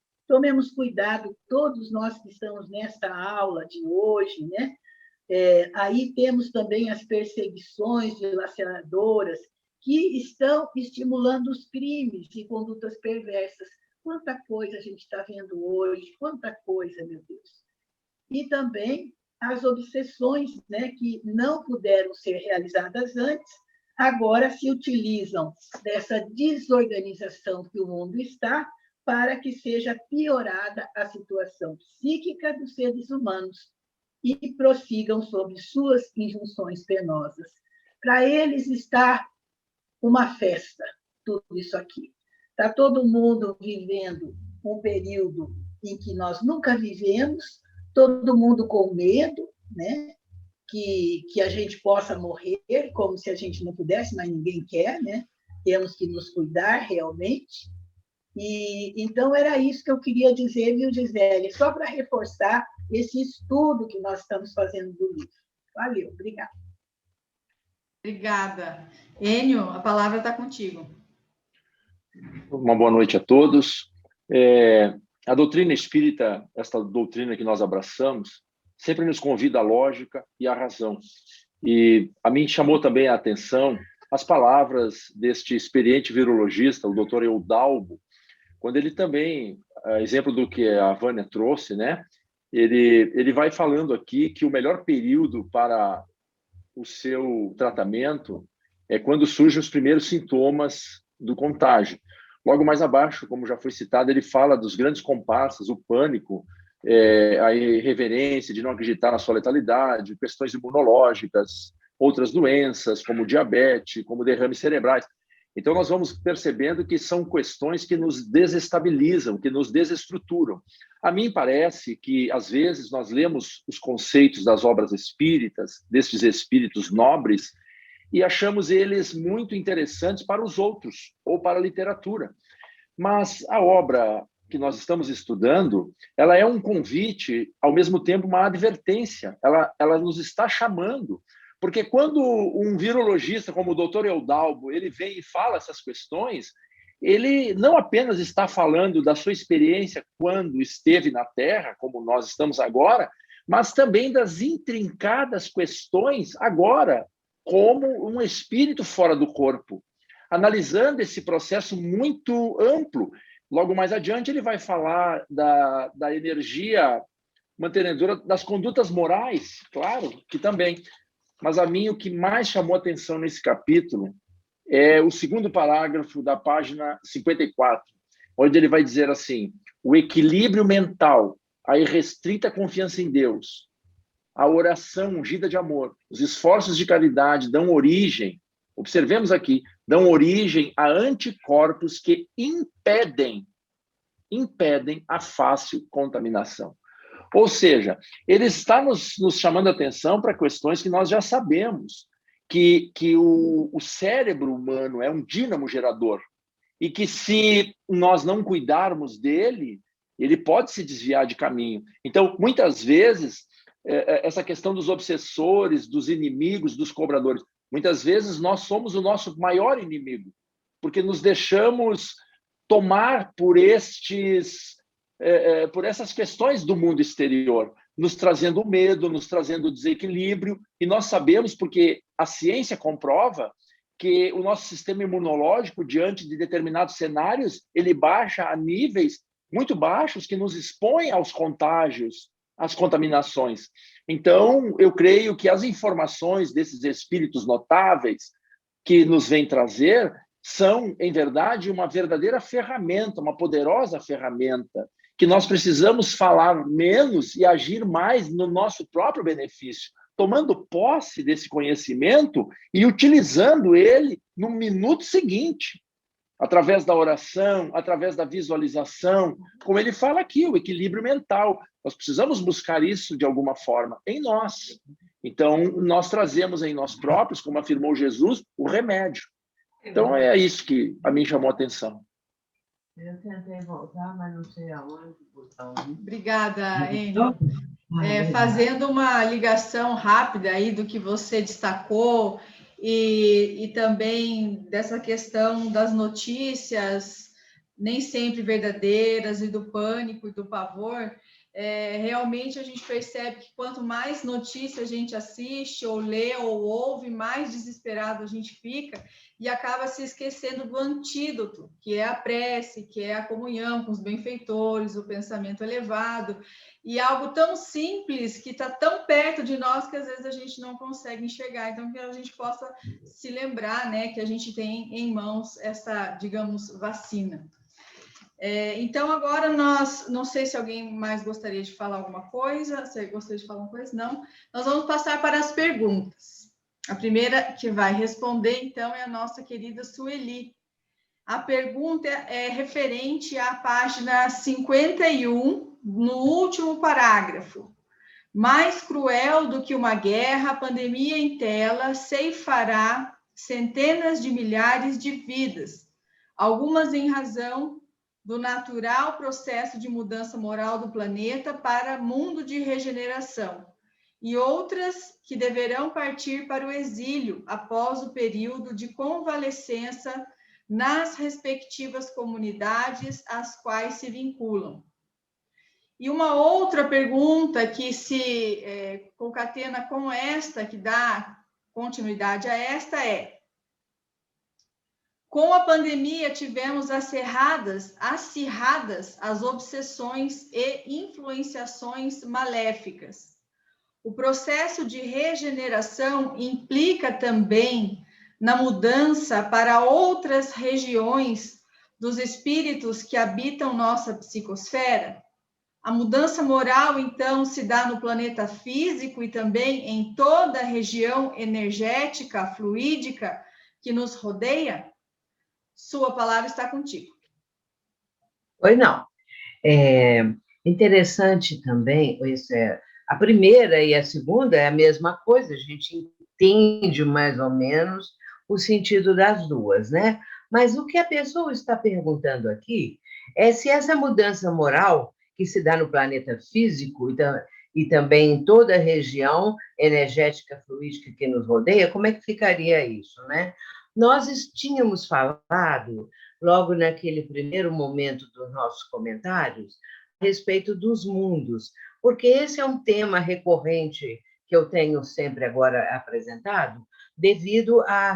todos nós que estamos nesta aula de hoje, né? Aí temos também as perseguições dilaceradoras que estão estimulando os crimes e condutas perversas. Quanta coisa a gente está vendo hoje, quanta coisa, meu Deus. E também as obsessões, né, que não puderam ser realizadas antes, agora se utilizam dessa desorganização que o mundo está para que seja piorada a situação psíquica dos seres humanos e prossigam sobre suas injunções penosas. Para eles está uma festa, tudo isso aqui. Está todo mundo vivendo um período em que nós nunca vivemos, todo mundo com medo, né? que a gente possa morrer, como se a gente não pudesse, mas ninguém quer, né? Temos que nos cuidar realmente. E então era isso que eu queria dizer, viu, Gisele? Só para reforçar esse estudo que nós estamos fazendo do livro. Valeu, obrigada. Obrigada. Enio, a palavra está contigo. Uma boa noite a todos. A doutrina espírita, esta doutrina que nós abraçamos, sempre nos convida à lógica e à razão. E a mim chamou também a atenção as palavras deste experiente virologista, o Dr. Eudalbo, quando ele também, exemplo do que a Vânia trouxe, né? Ele vai falando aqui que o melhor período para o seu tratamento é quando surgem os primeiros sintomas do contágio. Logo mais abaixo, como já foi citado, ele fala dos grandes comparsas, o pânico, a irreverência de não acreditar na sua letalidade, questões imunológicas, outras doenças, como diabetes, como derrames cerebrais. Então, nós vamos percebendo que são questões que nos desestabilizam, que nos desestruturam. A mim parece que, às vezes, nós lemos os conceitos das obras espíritas, destes espíritos nobres, e achamos eles muito interessantes para os outros, ou para a literatura. Mas a obra que nós estamos estudando, ela é um convite, ao mesmo tempo uma advertência, ela nos está chamando. Porque quando um virologista como o Dr. Eudalbo, ele vem e fala essas questões, ele não apenas está falando da sua experiência quando esteve na Terra, como nós estamos agora, mas também das intrincadas questões agora, como um espírito fora do corpo, analisando esse processo muito amplo. Logo mais adiante, ele vai falar da energia mantenedora das condutas morais, claro, que também. Mas a mim o que mais chamou a atenção nesse capítulo é o segundo parágrafo da página 54, onde ele vai dizer assim: o equilíbrio mental, a irrestrita confiança em Deus, a oração ungida de amor, os esforços de caridade dão origem, observemos aqui, dão origem a anticorpos que impedem a fácil contaminação. Ou seja, ele está nos chamando a atenção para questões que nós já sabemos, que o cérebro humano é um dínamo gerador e que, se nós não cuidarmos dele, ele pode se desviar de caminho. Então, muitas vezes, essa questão dos obsessores, dos inimigos, dos cobradores, muitas vezes nós somos o nosso maior inimigo, porque nos deixamos tomar por essas questões do mundo exterior, nos trazendo medo, nos trazendo desequilíbrio, e nós sabemos, porque a ciência comprova, que o nosso sistema imunológico, diante de determinados cenários, ele baixa a níveis muito baixos, que nos expõem aos contágios, às contaminações. Então, eu creio que as informações desses espíritos notáveis que nos vêm trazer são, em verdade, uma verdadeira ferramenta, uma poderosa ferramenta, que nós precisamos falar menos e agir mais no nosso próprio benefício, tomando posse desse conhecimento e utilizando ele no minuto seguinte, através da oração, através da visualização, como ele fala aqui, o equilíbrio mental. Nós precisamos buscar isso de alguma forma em nós. Então, nós trazemos em nós próprios, como afirmou Jesus, o remédio. Então, é isso que a mim chamou a atenção. Eu tentei voltar, mas não sei aonde botar. Obrigada, Enio. Fazendo uma ligação rápida aí do que você destacou e também dessa questão das notícias nem sempre verdadeiras e do pânico e do pavor, realmente a gente percebe que quanto mais notícia a gente assiste ou lê ou ouve, mais desesperado a gente fica e acaba se esquecendo do antídoto, que é a prece, que é a comunhão com os benfeitores, o pensamento elevado, e algo tão simples que está tão perto de nós que às vezes a gente não consegue enxergar. Então, que a gente possa se lembrar, né, que a gente tem em mãos essa, digamos, vacina. Então, agora nós, não sei se alguém mais gostaria de falar alguma coisa, se gostaria de falar alguma coisa, não. Nós vamos passar para as perguntas. A primeira que vai responder, então, é a nossa querida Sueli. A pergunta é referente à página 51, no último parágrafo. Mais cruel do que uma guerra, a pandemia em tela ceifará centenas de milhares de vidas, algumas em razão do natural processo de mudança moral do planeta para mundo de regeneração, e outras que deverão partir para o exílio após o período de convalescença nas respectivas comunidades às quais se vinculam. E uma outra pergunta que se concatena com esta, que dá continuidade a esta, é: com a pandemia tivemos acirradas as obsessões e influenciações maléficas. O processo de regeneração implica também na mudança para outras regiões dos espíritos que habitam nossa psicosfera? A mudança moral, então, se dá no planeta físico e também em toda a região energética, fluídica que nos rodeia? Sua palavra está contigo. Pois não. É interessante também, a primeira e a segunda é a mesma coisa, a gente entende mais ou menos o sentido das duas, né? Mas o que a pessoa está perguntando aqui é se essa mudança moral que se dá no planeta físico e também em toda a região energética fluídica que nos rodeia, como é que ficaria isso, né? Nós tínhamos falado, logo naquele primeiro momento dos nossos comentários, a respeito dos mundos, porque esse é um tema recorrente que eu tenho sempre agora apresentado, devido a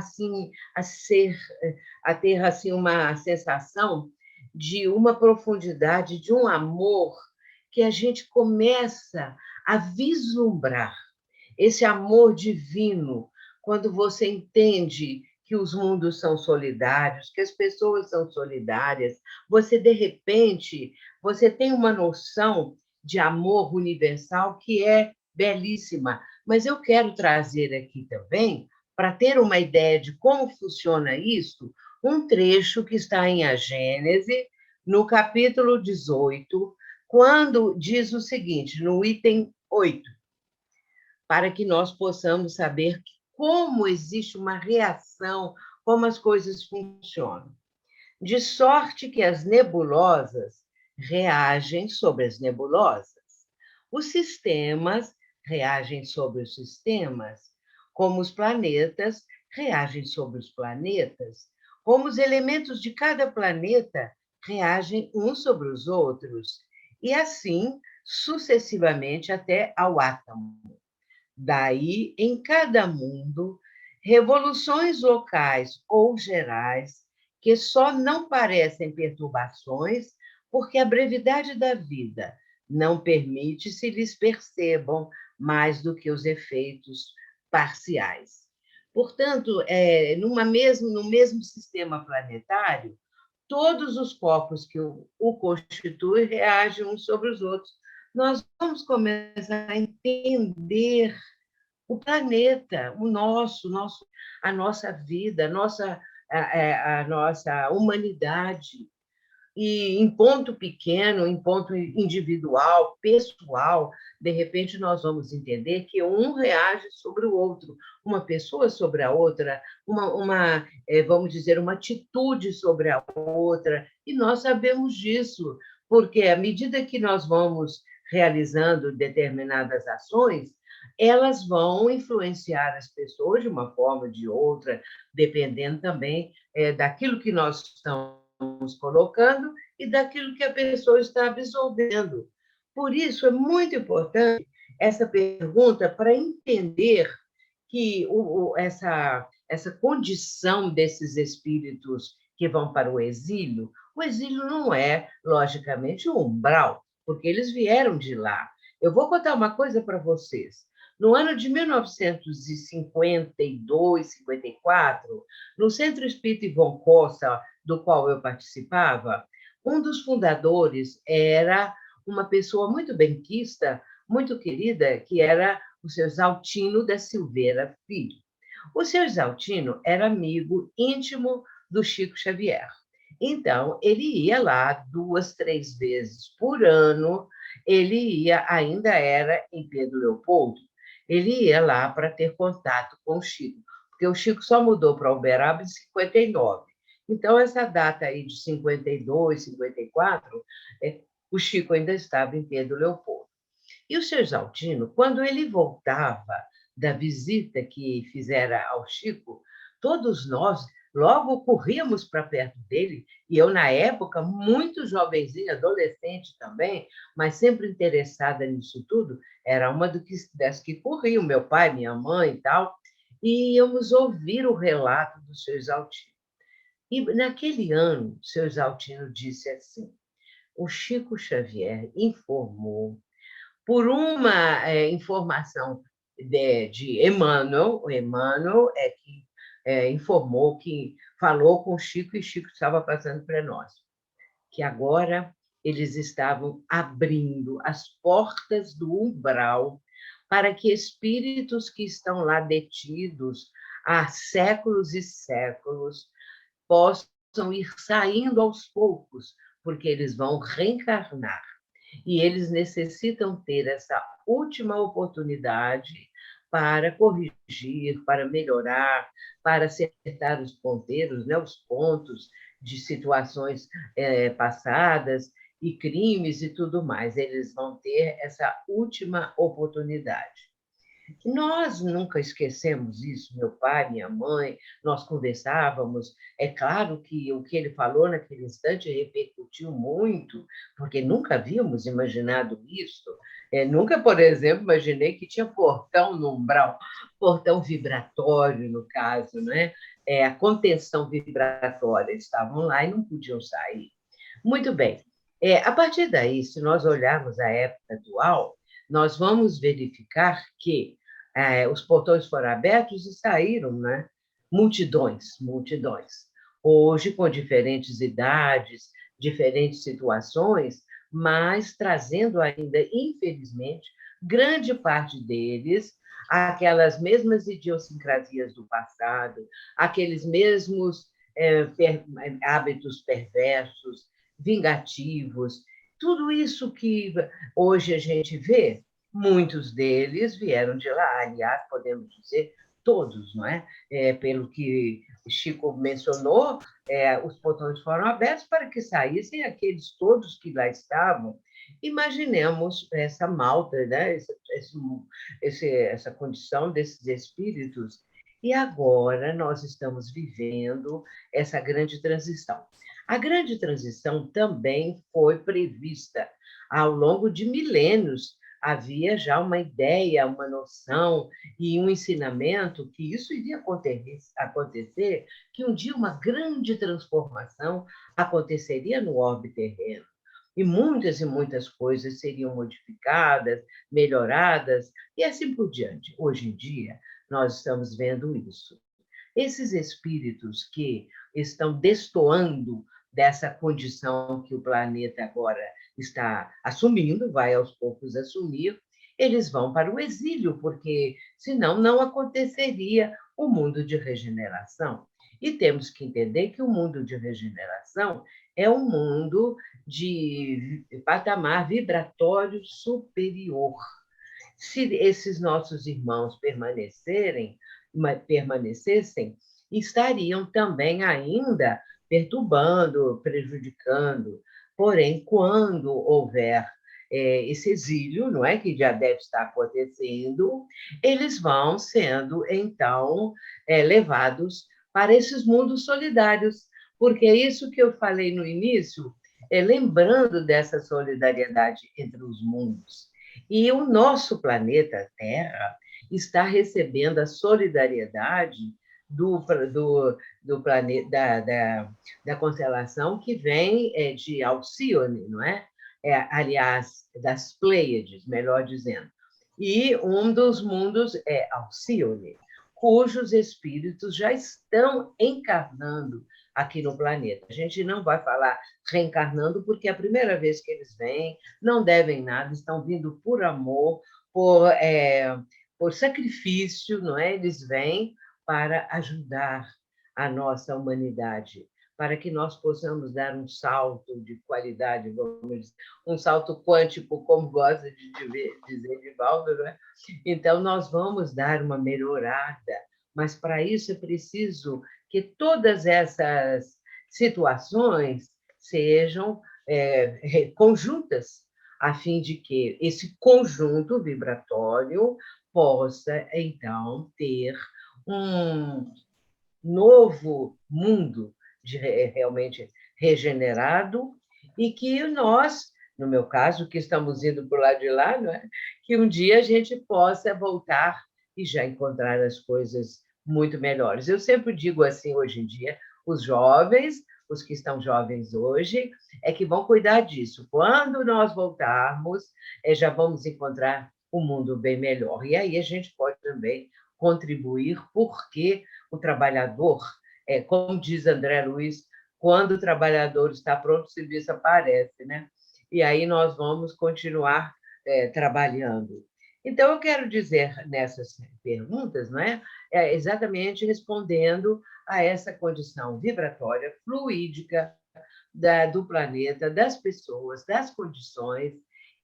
ter assim uma sensação de uma profundidade, de um amor que a gente começa a vislumbrar. Esse amor divino, quando você entende que os mundos são solidários, que as pessoas são solidárias, você, de repente, você tem uma noção de amor universal que é belíssima. Mas eu quero trazer aqui também, para ter uma ideia de como funciona isso, um trecho que está em A Gênese, no capítulo 18, quando diz o seguinte, no item 8, para que nós possamos saber como existe uma reação, como as coisas funcionam. De sorte que as nebulosas reagem sobre as nebulosas. Os sistemas reagem sobre os sistemas, como os planetas reagem sobre os planetas, como os elementos de cada planeta reagem uns sobre os outros, e assim sucessivamente até ao átomo. Daí, em cada mundo, revoluções locais ou gerais que só não parecem perturbações porque a brevidade da vida não permite se lhes percebam mais do que os efeitos parciais. Portanto, no mesmo sistema planetário, todos os corpos que o constituem reagem uns sobre os outros. Nós vamos começar a entender o planeta, a nossa vida, a nossa humanidade. E em ponto pequeno, em ponto individual, pessoal, de repente nós vamos entender que um reage sobre o outro, uma pessoa sobre a outra, vamos dizer, uma atitude sobre a outra, e nós sabemos disso, porque à medida que nós vamos realizando determinadas ações, elas vão influenciar as pessoas de uma forma ou de outra, dependendo também daquilo que nós estamos colocando e daquilo que a pessoa está absorvendo. Por isso, é muito importante essa pergunta para entender que essa condição desses espíritos que vão para o exílio não é, logicamente, um umbral, porque eles vieram de lá. Eu vou contar uma coisa para vocês. No ano de 1952, 54, no Centro Espírita Ivon Costa, do qual eu participava, um dos fundadores era uma pessoa muito benquista, muito querida, que era o seu Exaltino da Silveira Filho. O seu Exaltino era amigo íntimo do Chico Xavier. Então, ele ia lá 2, 3 vezes por ano, ele ia, ainda era em Pedro Leopoldo, ele ia lá para ter contato com o Chico, porque o Chico só mudou para Uberaba em 59. Então, essa data aí de 52, 54, o Chico ainda estava em Pedro Leopoldo. E o seu Exaltino, quando ele voltava da visita que fizera ao Chico, todos nós logo corríamos para perto dele, e eu, na época, muito jovenzinha, adolescente também, mas sempre interessada nisso tudo, era uma das que corriam, meu pai, minha mãe e tal, e íamos ouvir o relato do seu Exaltino. E, naquele ano, o seu Exaltino disse assim: o Chico Xavier informou, por uma informação de Emmanuel, o Emmanuel é que informou, que falou com o Chico, e Chico estava passando para nós, que agora eles estavam abrindo as portas do umbral para que espíritos que estão lá detidos há séculos e séculos possam ir saindo aos poucos, porque eles vão reencarnar. E eles necessitam ter essa última oportunidade para corrigir, para melhorar, para acertar os ponteiros, né, os pontos de situações passadas e crimes e tudo mais. Eles vão ter essa última oportunidade. Nós nunca esquecemos isso, meu pai, minha mãe, nós conversávamos. É claro que o que ele falou naquele instante repercutiu muito, porque nunca havíamos imaginado isso. Nunca, por exemplo, imaginei que tinha portão no umbral, portão vibratório, no caso, né? A contenção vibratória. Estavam lá e não podiam sair. Muito bem. A partir daí, se nós olharmos a época atual, nós vamos verificar que os portões foram abertos e saíram, né? Multidões, multidões. Hoje, com diferentes idades, diferentes situações, mas trazendo ainda, infelizmente, grande parte deles aquelas mesmas idiosincrasias do passado, aqueles mesmos hábitos perversos, vingativos, tudo isso que hoje a gente vê. Muitos deles vieram de lá, aliás, podemos dizer todos, não é? Pelo que Chico mencionou, os portões foram abertos para que saíssem aqueles todos que lá estavam. Imaginemos essa malta, né? Essa condição desses espíritos. E agora nós estamos vivendo essa grande transição. A grande transição também foi prevista ao longo de milênios. Havia já uma ideia, uma noção e um ensinamento que isso iria acontecer, que um dia uma grande transformação aconteceria no orbe terreno. E muitas coisas seriam modificadas, melhoradas, e assim por diante. Hoje em dia, nós estamos vendo isso. Esses espíritos que estão destoando dessa condição que o planeta agora está assumindo, vai aos poucos assumir, eles vão para o exílio, porque senão não aconteceria o mundo de regeneração. E temos que entender que o mundo de regeneração é um mundo de patamar vibratório superior. Se esses nossos irmãos permanecessem, estariam também ainda perturbando, prejudicando. Porém, quando houver esse exílio, não é, que já deve estar acontecendo, eles vão sendo, então, levados para esses mundos solidários, porque é isso que eu falei no início, lembrando dessa solidariedade entre os mundos. E o nosso planeta Terra está recebendo a solidariedade do planeta, da constelação que vem de Alcíone, não é? Aliás, das Pleiades, melhor dizendo. E um dos mundos é Alcíone, cujos espíritos já estão encarnando aqui no planeta. A gente não vai falar reencarnando, porque é a primeira vez que eles vêm, não devem nada, estão vindo por amor, por sacrifício, não é? Eles vêm para ajudar a nossa humanidade, para que nós possamos dar um salto de qualidade, vamos dizer, um salto quântico, como gosta de dizer Divaldo, não é? Então, nós vamos dar uma melhorada, mas para isso é preciso que todas essas situações sejam conjuntas, a fim de que esse conjunto vibratório possa, então, ter um novo mundo realmente regenerado e que nós, no meu caso, que estamos indo para o lado de lá, não é? Que um dia a gente possa voltar e já encontrar as coisas muito melhores. Eu sempre digo assim, hoje em dia, os jovens, os que estão jovens hoje, é que vão cuidar disso. Quando nós voltarmos, já vamos encontrar um mundo bem melhor. E aí a gente pode também contribuir, porque o trabalhador, como diz André Luiz, quando o trabalhador está pronto, o serviço aparece, né? E aí nós vamos continuar trabalhando. Então, eu quero dizer nessas perguntas, não é? Exatamente respondendo a essa condição vibratória, fluídica do planeta, das pessoas, das condições,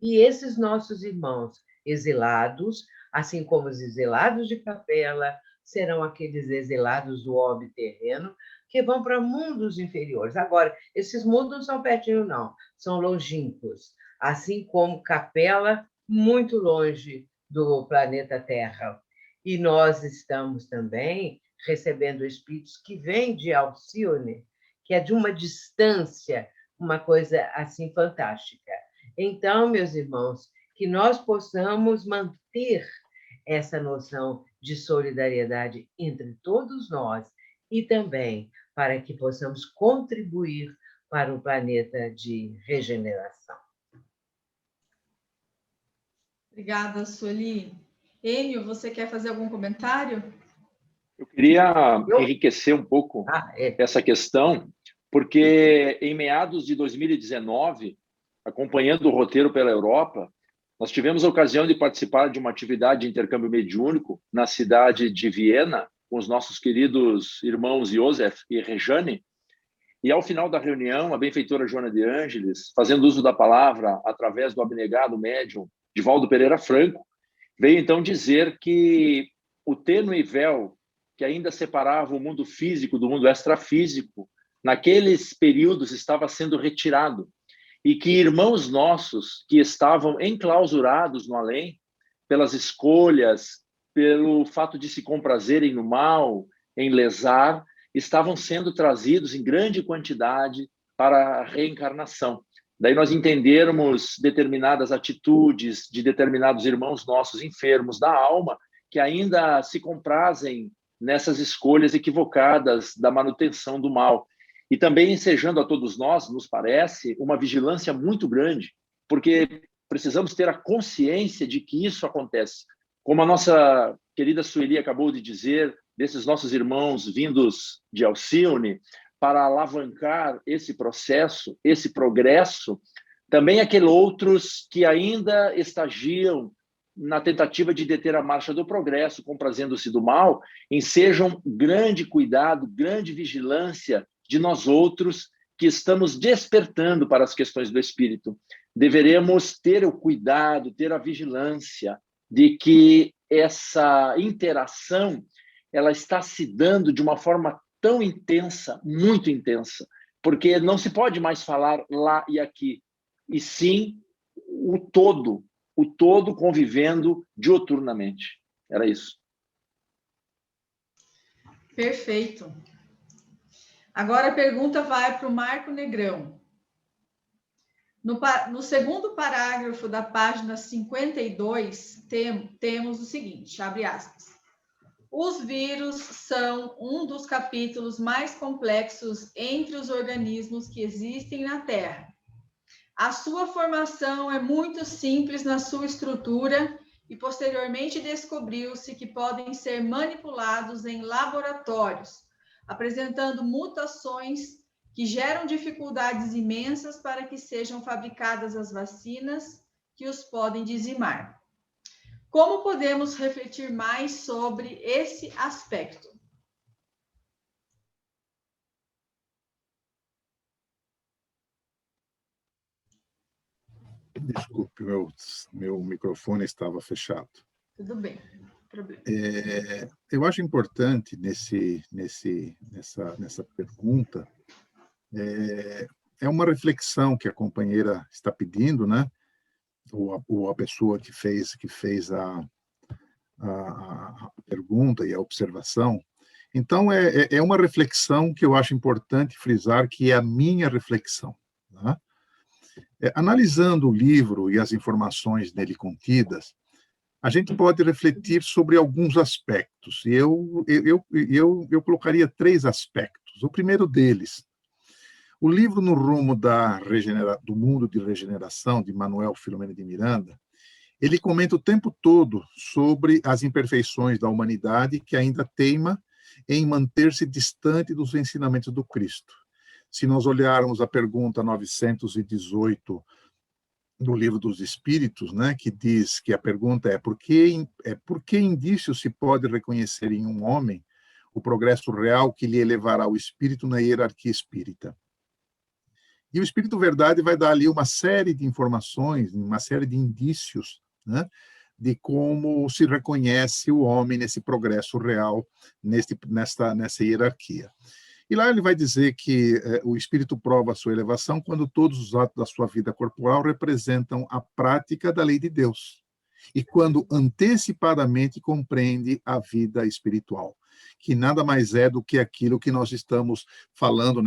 e esses nossos irmãos exilados, assim como os exilados de capela, serão aqueles exilados do orbe terreno, que vão para mundos inferiores. Agora, esses mundos não são pertinho, não, são longínquos, assim como capela, muito longe do planeta Terra. E nós estamos também recebendo espíritos que vêm de Alcione, que é de uma distância, uma coisa assim fantástica. Então, meus irmãos, que nós possamos manter essa noção de solidariedade entre todos nós e também para que possamos contribuir para o planeta de regeneração. Obrigada, Sueli. Enio, você quer fazer algum comentário? Eu queria enriquecer um pouco essa questão, porque em meados de 2019, acompanhando o roteiro pela Europa, nós tivemos a ocasião de participar de uma atividade de intercâmbio mediúnico na cidade de Viena, com os nossos queridos irmãos Josef e Rejane, e ao final da reunião, a benfeitora Joana de Ângeles, fazendo uso da palavra através do abnegado médium Divaldo Pereira Franco, veio então dizer que o tênue véu que ainda separava o mundo físico do mundo extrafísico, naqueles períodos estava sendo retirado, e que irmãos nossos que estavam enclausurados no além, pelas escolhas, pelo fato de se comprazerem no mal, em lesar, estavam sendo trazidos em grande quantidade para a reencarnação. Daí nós entendermos determinadas atitudes de determinados irmãos nossos enfermos da alma, que ainda se comprazem nessas escolhas equivocadas da manutenção do mal. E também ensejando a todos nós, nos parece, uma vigilância muito grande, porque precisamos ter a consciência de que isso acontece. Como a nossa querida Sueli acabou de dizer, desses nossos irmãos vindos de Alcione, para alavancar esse processo, esse progresso, também aqueles outros que ainda estagiam na tentativa de deter a marcha do progresso, comprazendo-se do mal, ensejam grande cuidado, grande vigilância de nós outros que estamos despertando para as questões do espírito. Deveremos ter o cuidado, ter a vigilância de que essa interação ela está se dando de uma forma tão intensa, muito intensa, porque não se pode mais falar lá e aqui, e sim o todo convivendo dioturnamente. Era isso. Perfeito. Agora a pergunta vai para o Marco Negrão. No segundo parágrafo da página 52, temos o seguinte, abre aspas. Os vírus são um dos capítulos mais complexos entre os organismos que existem na Terra. A sua formação é muito simples na sua estrutura e posteriormente descobriu-se que podem ser manipulados em laboratórios, apresentando mutações que geram dificuldades imensas para que sejam fabricadas as vacinas que os podem dizimar. Como podemos refletir mais sobre esse aspecto? Desculpe, meu microfone estava fechado. Tudo bem, não tem problema. Eu acho importante nessa pergunta, é uma reflexão que a companheira está pedindo, né? Ou a pessoa que fez a pergunta e a observação. Então, é uma reflexão que eu acho importante frisar, que é a minha reflexão, né? Analisando o livro e as informações nele contidas, a gente pode refletir sobre alguns aspectos, e eu colocaria 3 aspectos. O primeiro deles, o livro No Rumo do Mundo de Regeneração, de Manuel Filomeno de Miranda, ele comenta o tempo todo sobre as imperfeições da humanidade que ainda teima em manter-se distante dos ensinamentos do Cristo. Se nós olharmos a pergunta 918 do Livro dos Espíritos, né, que diz que a pergunta é por que indício se pode reconhecer em um homem o progresso real que lhe elevará o espírito na hierarquia espírita? E o Espírito Verdade vai dar ali uma série de informações, uma série de indícios, né, de como se reconhece o homem nesse progresso real, nessa hierarquia. E lá ele vai dizer que o espírito prova a sua elevação quando todos os atos da sua vida corporal representam a prática da lei de Deus, e quando antecipadamente compreende a vida espiritual, que nada mais é do que aquilo que nós estamos falando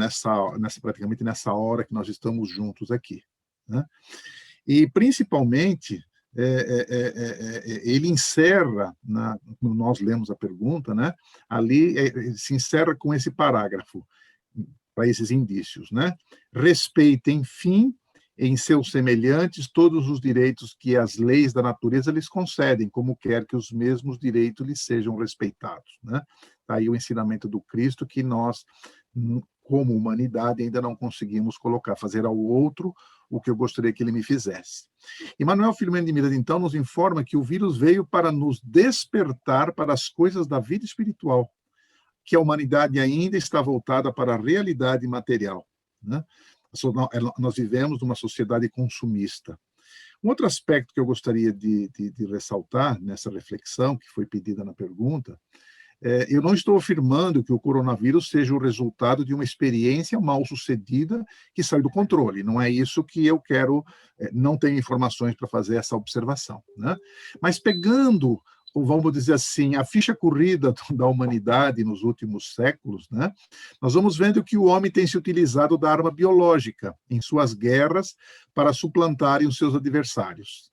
praticamente nessa hora que nós estamos juntos aqui, né? E, principalmente, ele encerra, quando nós lemos a pergunta, né, ali se encerra com esse parágrafo, para esses indícios, né? Respeitem, enfim, em seus semelhantes todos os direitos que as leis da natureza lhes concedem, como quer que os mesmos direitos lhes sejam respeitados, né? Tá aí o ensinamento do Cristo que nós, como humanidade, ainda não conseguimos fazer ao outro o que eu gostaria que ele me fizesse. E Manuel Filomeno de Miranda, então, nos informa que o vírus veio para nos despertar para as coisas da vida espiritual, que a humanidade ainda está voltada para a realidade material, né? Nós vivemos numa sociedade consumista. Um outro aspecto que eu gostaria de ressaltar nessa reflexão, que foi pedida na pergunta, eu não estou afirmando que o coronavírus seja o resultado de uma experiência mal sucedida que saiu do controle. Não é isso que eu quero, não tenho informações para fazer essa observação, né? Mas pegando, vamos dizer assim, a ficha corrida da humanidade nos últimos séculos, né, nós vamos vendo que o homem tem se utilizado da arma biológica em suas guerras para suplantarem os seus adversários.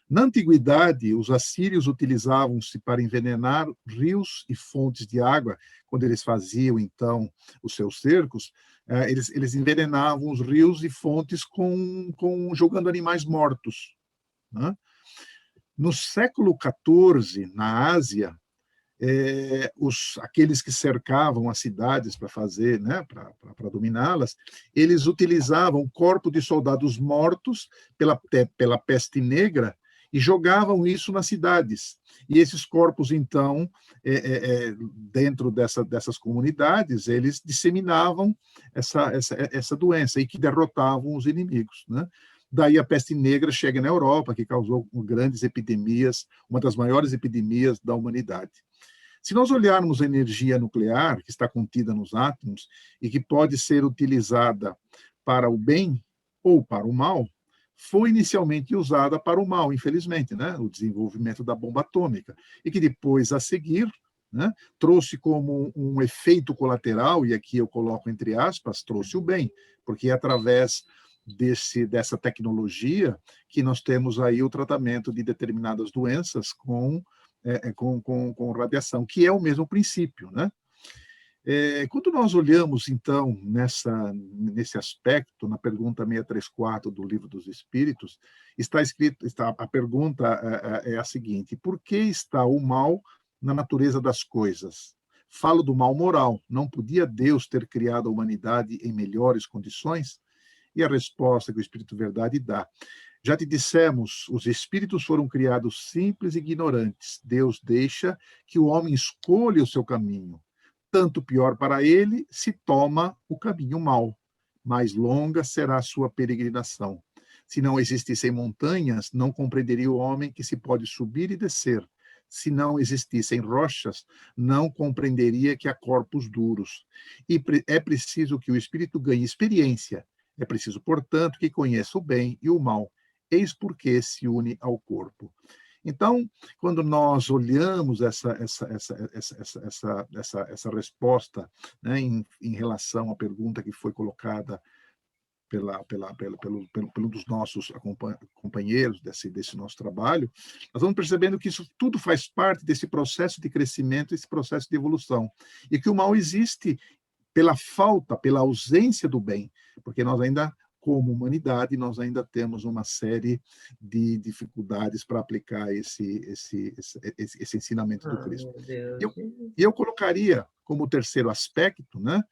Na antiguidade, os assírios utilizavam-se para envenenar rios e fontes de água. Quando eles faziam, então, os seus cercos, eles envenenavam os rios e fontes jogando animais mortos, né? No século XIV, na Ásia, aqueles que cercavam as cidades para fazer, né, para dominá-las, eles utilizavam corpo de soldados mortos pela peste negra e jogavam isso nas cidades. E esses corpos, então, dentro dessas comunidades, eles disseminavam essa doença e que derrotavam os inimigos, né? Daí a peste negra chega na Europa, que causou grandes epidemias, uma das maiores epidemias da humanidade. Se nós olharmos a energia nuclear, que está contida nos átomos, e que pode ser utilizada para o bem ou para o mal, foi inicialmente usada para o mal, infelizmente, né? O desenvolvimento da bomba atômica, e que depois, a seguir, né, trouxe como um efeito colateral, e aqui eu coloco entre aspas, trouxe o bem, porque é através dessa tecnologia que nós temos aí o tratamento de determinadas doenças com radiação, que é o mesmo princípio, né? Quando nós olhamos, então, nesse aspecto, na pergunta 634 do Livro dos Espíritos, a pergunta é a seguinte: por que está o mal na natureza das coisas? Falo do mal moral. Não podia Deus ter criado a humanidade em melhores condições? E a resposta que o Espírito Verdade dá: já te dissemos, os espíritos foram criados simples e ignorantes. Deus deixa que o homem escolha o seu caminho. Tanto pior para ele se toma o caminho mau. Mais longa será a sua peregrinação. Se não existissem montanhas, não compreenderia o homem que se pode subir e descer. Se não existissem rochas, não compreenderia que há corpos duros. E é preciso que o espírito ganhe experiência. É preciso, portanto, que conheça o bem e o mal. Eis porque se une ao corpo. Então, quando nós olhamos essa resposta, né, em relação à pergunta que foi colocada pelo dos nossos companheiros desse nosso trabalho, nós vamos percebendo que isso tudo faz parte desse processo de crescimento, esse processo de evolução, e que o mal existe pela falta, pela ausência do bem, porque nós ainda, como humanidade, nós ainda temos uma série de dificuldades para aplicar esse ensinamento do Cristo. E eu colocaria como terceiro aspecto, né,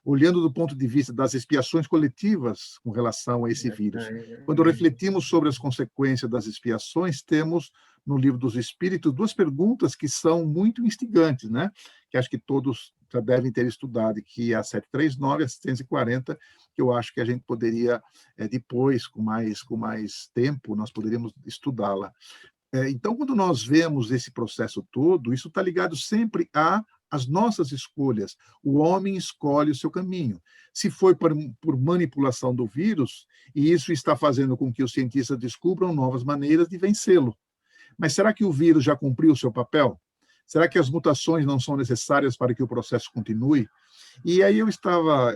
olhando do ponto de vista das expiações coletivas com relação a esse vírus. Quando refletimos sobre as consequências das expiações, temos no Livro dos Espíritos duas perguntas que são muito instigantes, né, que acho que todos já devem ter estudado, que é a 739 e a 740, que eu acho que a gente poderia, depois, com mais tempo, nós poderíamos estudá-la. Então, quando nós vemos esse processo todo, isso está ligado sempre às nossas escolhas. O homem escolhe o seu caminho. Se foi por manipulação do vírus, e isso está fazendo com que os cientistas descubram novas maneiras de vencê-lo. Mas será que o vírus já cumpriu o seu papel? Será que as mutações não são necessárias para que o processo continue? E aí eu estava,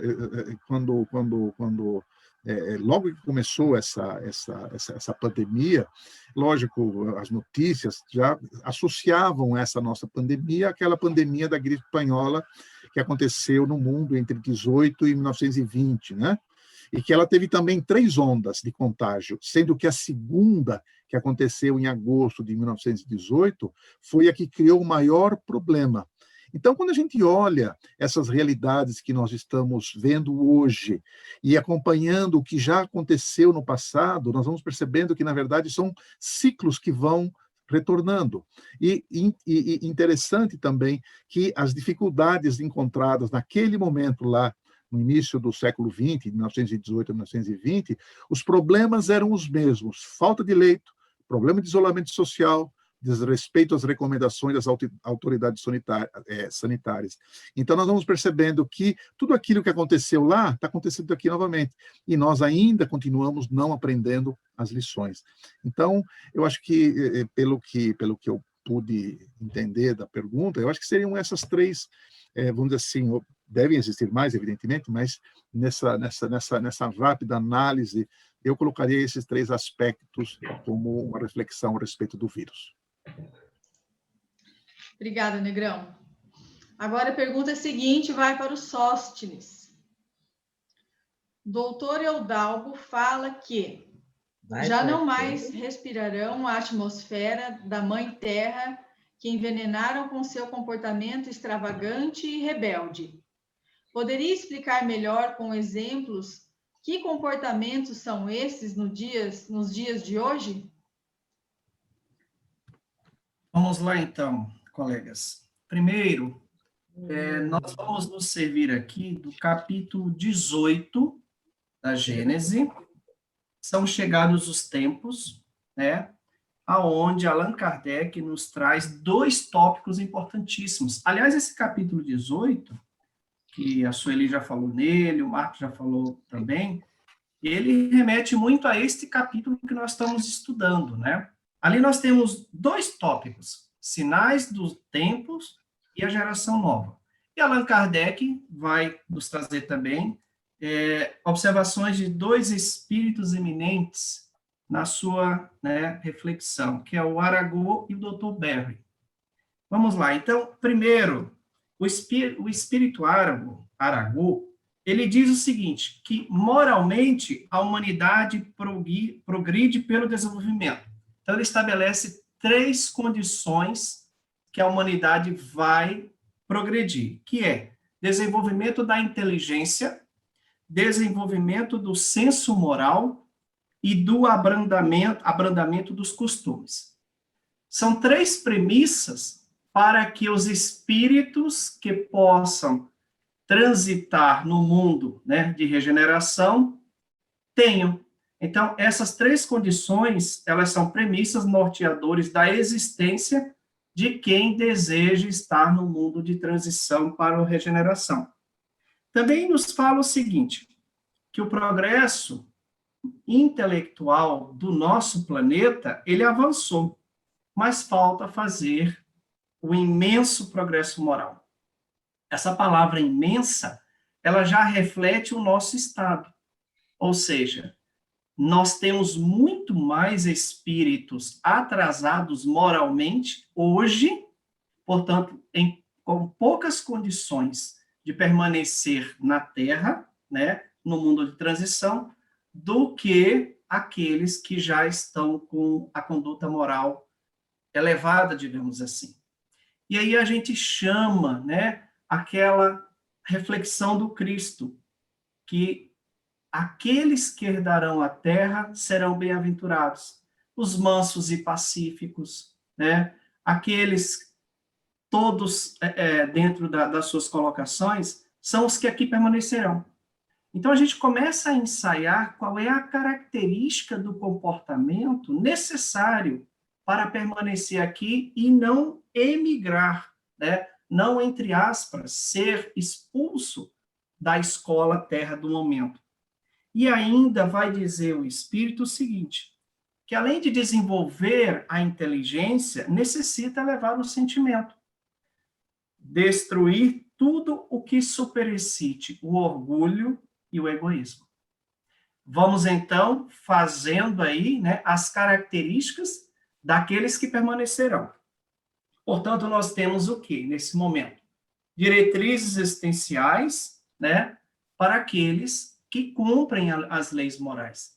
logo que começou essa pandemia, lógico, as notícias já associavam essa nossa pandemia àquela pandemia da gripe espanhola que aconteceu no mundo entre 18 e 1920, né? E que ela teve também 3 ondas de contágio, sendo que a segunda, que aconteceu em agosto de 1918, foi a que criou o maior problema. Então, quando a gente olha essas realidades que nós estamos vendo hoje e acompanhando o que já aconteceu no passado, nós vamos percebendo que, na verdade, são ciclos que vão retornando. E interessante também que as dificuldades encontradas naquele momento lá, no início do século XX, de 1918 a 1920, os problemas eram os mesmos: falta de leito, problema de isolamento social, desrespeito às recomendações das autoridades sanitárias. Então, nós vamos percebendo que tudo aquilo que aconteceu lá está acontecendo aqui novamente, e nós ainda continuamos não aprendendo as lições. Então, eu acho que, pelo que eu pude entender da pergunta, eu acho que seriam essas 3, vamos dizer assim, devem existir mais, evidentemente, mas nessa rápida análise, eu colocaria esses 3 aspectos como uma reflexão a respeito do vírus. Obrigada, Negrão. Agora a pergunta seguinte vai para o Sóstenes. Doutor Eudalgo fala que já não mais respirarão a atmosfera da Mãe Terra que envenenaram com seu comportamento extravagante e rebelde. Poderia explicar melhor com exemplos que comportamentos são esses nos dias de hoje? Vamos lá, então, colegas. Primeiro, nós vamos nos servir aqui do capítulo 18 da Gênese. São chegados os tempos, né, aonde Allan Kardec nos traz 2 tópicos importantíssimos. Aliás, esse capítulo 18, que a Sueli já falou nele, o Marco já falou também, ele remete muito a este capítulo que nós estamos estudando, né? Ali nós temos 2 tópicos: sinais dos tempos e a geração nova. E Allan Kardec vai nos trazer também observações de 2 espíritos eminentes na sua, né, reflexão, que é o Arago e o Dr. Berry. Vamos lá. Então, primeiro, o espírito Arago, ele diz o seguinte, que moralmente a humanidade progride pelo desenvolvimento. Então, ele estabelece 3 condições que a humanidade vai progredir, que é desenvolvimento da inteligência, desenvolvimento do senso moral e do abrandamento dos costumes. São 3 premissas para que os espíritos que possam transitar no mundo, né, de regeneração tenham. Então, essas três condições, elas são premissas norteadores da existência de quem deseja estar no mundo de transição para a regeneração. Também nos fala o seguinte, que o progresso intelectual do nosso planeta, ele avançou, mas falta fazer o imenso progresso moral. Essa palavra imensa, ela já reflete o nosso estado. Ou seja, nós temos muito mais espíritos atrasados moralmente hoje, portanto, com poucas condições de permanecer na Terra, né, no mundo de transição, do que aqueles que já estão com a conduta moral elevada, digamos assim. E aí a gente chama, né, aquela reflexão do Cristo, que aqueles que herdarão a terra serão bem-aventurados, os mansos e pacíficos, né? Aqueles, todos dentro das suas colocações, são os que aqui permanecerão. Então, a gente começa a ensaiar qual é a característica do comportamento necessário para permanecer aqui e não emigrar, né? Não, entre aspas, ser expulso da escola terra do momento. E ainda vai dizer o Espírito o seguinte, que além de desenvolver a inteligência, necessita levar o sentimento. Destruir tudo o que superexcite o orgulho e o egoísmo. Vamos, então, fazendo aí, né, as características daqueles que permanecerão. Portanto, nós temos o quê nesse momento? Diretrizes existenciais, né, para aqueles que cumprem as leis morais.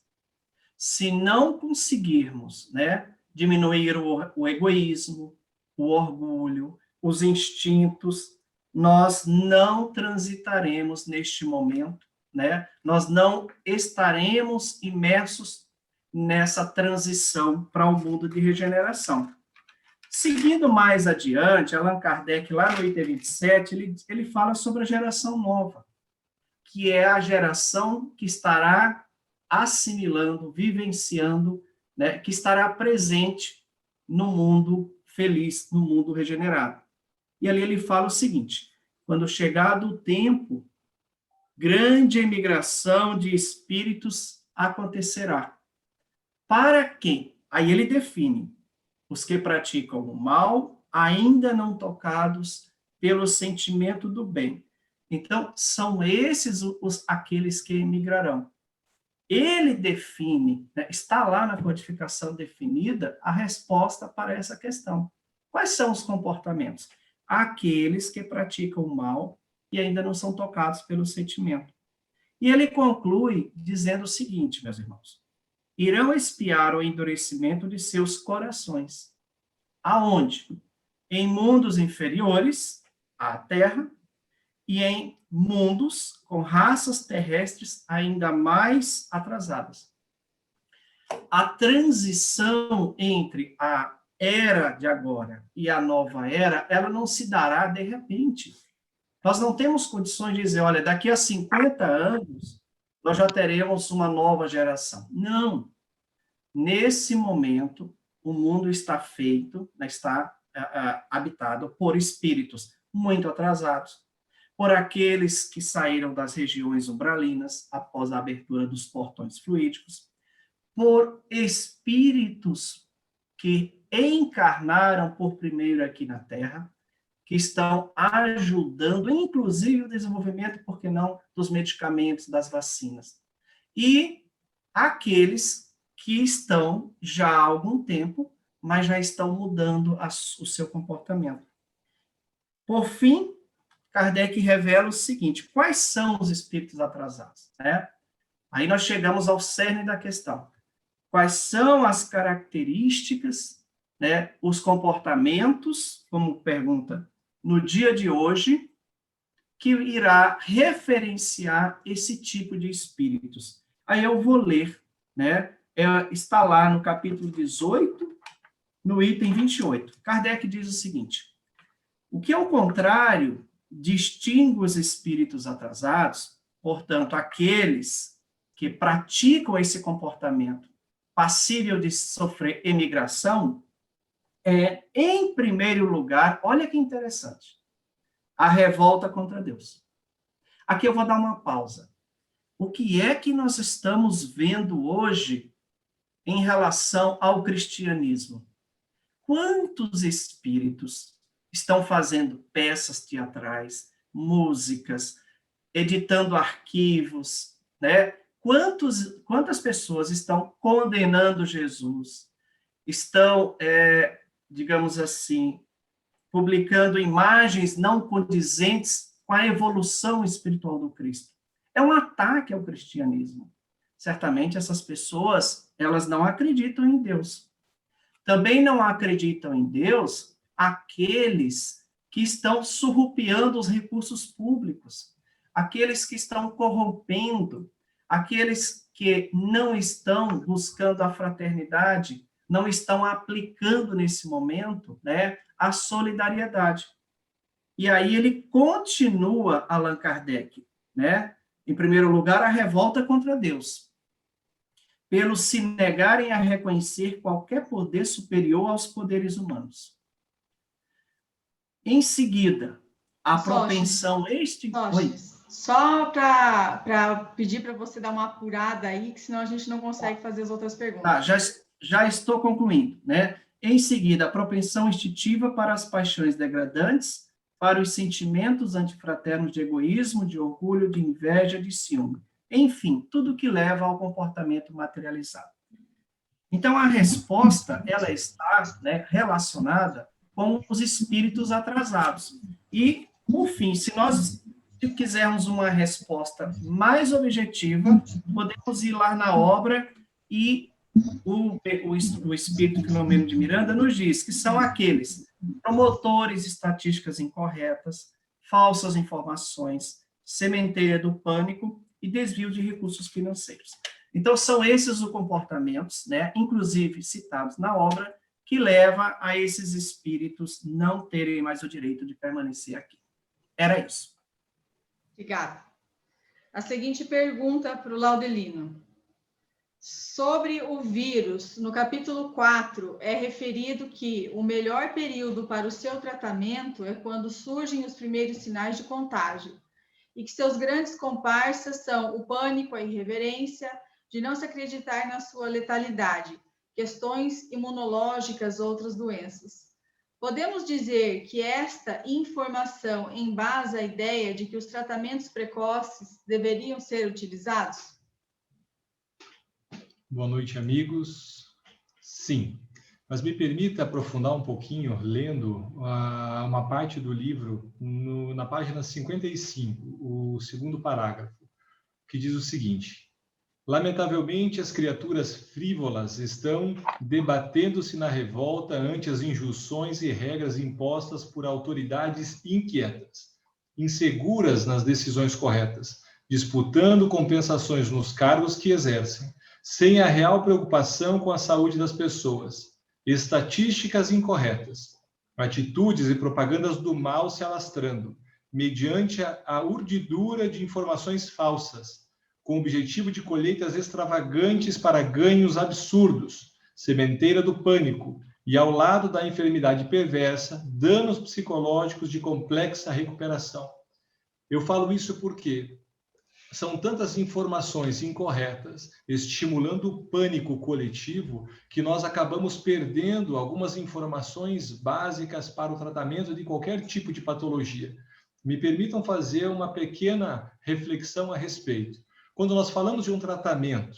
Se não conseguirmos, né, diminuir o egoísmo, o orgulho, os instintos, nós não transitaremos neste momento, né? Nós não estaremos imersos nessa transição para o mundo de regeneração. Seguindo mais adiante, Allan Kardec, lá no item 27, ele fala sobre a geração nova, que é a geração que estará assimilando, vivenciando, né, que estará presente no mundo feliz, no mundo regenerado. E ali ele fala o seguinte, quando chegado o tempo, grande emigração de espíritos acontecerá. Para quem? Aí ele define, os que praticam o mal, ainda não tocados pelo sentimento do bem. Então, são esses aqueles que emigrarão. Ele define, né, está lá na codificação definida, a resposta para essa questão. Quais são os comportamentos? Aqueles que praticam o mal e ainda não são tocados pelo sentimento. E ele conclui dizendo o seguinte, meus irmãos, irão espiar o endurecimento de seus corações. Aonde? Em mundos inferiores à Terra, e em mundos com raças terrestres ainda mais atrasadas. A transição entre a era de agora e a nova era, ela não se dará de repente. Nós não temos condições de dizer, olha, daqui a 50 anos, nós já teremos uma nova geração. Não. Nesse momento, o mundo está feito, está habitado por espíritos muito atrasados, por aqueles que saíram das regiões umbralinas após a abertura dos portões fluídicos, por espíritos que encarnaram por primeiro aqui na Terra, que estão ajudando, inclusive, o desenvolvimento, por que não, dos medicamentos, das vacinas. E aqueles que estão já há algum tempo, mas já estão mudando o seu comportamento. Por fim, Kardec revela o seguinte, quais são os espíritos atrasados? Né? Aí nós chegamos ao cerne da questão. Quais são as características, né, os comportamentos, como pergunta, no dia de hoje, que irá referenciar esse tipo de espíritos? Aí eu vou ler, né? Está lá no capítulo 18, no item 28. Kardec diz o seguinte, o que, ao contrário, distingue os espíritos atrasados, portanto, aqueles que praticam esse comportamento passível de sofrer emigração é, em primeiro lugar, olha que interessante, a revolta contra Deus. Aqui eu vou dar uma pausa. O que é que nós estamos vendo hoje em relação ao cristianismo? Quantos espíritos estão fazendo peças teatrais, músicas, editando arquivos, né? Quantas pessoas estão condenando Jesus, estão, digamos assim, publicando imagens não condizentes com a evolução espiritual do Cristo? É um ataque ao cristianismo. Certamente essas pessoas, elas não acreditam em Deus. Também não acreditam em Deus aqueles que estão surrupiando os recursos públicos, aqueles que estão corrompendo, aqueles que não estão buscando a fraternidade, não estão aplicando nesse momento, né, a solidariedade. E aí ele continua, Allan Kardec, né? Em primeiro lugar, a revolta contra Deus, pelos se negarem a reconhecer qualquer poder superior aos poderes humanos. Em seguida, a propensão... Só para pedir para você dar uma apurada aí, que senão a gente não consegue fazer as outras perguntas. Tá, já estou concluindo, né? Em seguida, a propensão instintiva para as paixões degradantes, para os sentimentos antifraternos de egoísmo, de orgulho, de inveja, de ciúme. Enfim, tudo que leva ao comportamento materializado. Então, a resposta, ela está, né, relacionada com os espíritos atrasados. E, por fim, se nós quisermos uma resposta mais objetiva, podemos ir lá na obra e o espírito Filomeno de Miranda nos diz que são aqueles promotores de estatísticas incorretas, falsas informações, sementeira do pânico e desvio de recursos financeiros. Então, são esses os comportamentos, né, inclusive citados na obra, que leva a esses espíritos não terem mais o direito de permanecer aqui. Era isso. Obrigada. A seguinte pergunta para o Laudelino. Sobre o vírus, no capítulo 4, é referido que o melhor período para o seu tratamento é quando surgem os primeiros sinais de contágio, e que seus grandes comparsas são o pânico, a irreverência, de não se acreditar na sua letalidade, questões imunológicas, outras doenças. Podemos dizer que esta informação embasa a ideia de que os tratamentos precoces deveriam ser utilizados? Boa noite, amigos. Sim, mas me permita aprofundar um pouquinho, lendo uma parte do livro, na página 55, o segundo parágrafo, que diz o seguinte: lamentavelmente, as criaturas frívolas estão debatendo-se na revolta ante as injunções e regras impostas por autoridades inquietas, inseguras nas decisões corretas, disputando compensações nos cargos que exercem, sem a real preocupação com a saúde das pessoas, estatísticas incorretas, atitudes e propagandas do mal se alastrando, mediante a urdidura de informações falsas, com o objetivo de colheitas extravagantes para ganhos absurdos, sementeira do pânico, e ao lado da enfermidade perversa, danos psicológicos de complexa recuperação. Eu falo isso porque são tantas informações incorretas, estimulando o pânico coletivo, que nós acabamos perdendo algumas informações básicas para o tratamento de qualquer tipo de patologia. Me permitam fazer uma pequena reflexão a respeito. Quando nós falamos de um tratamento,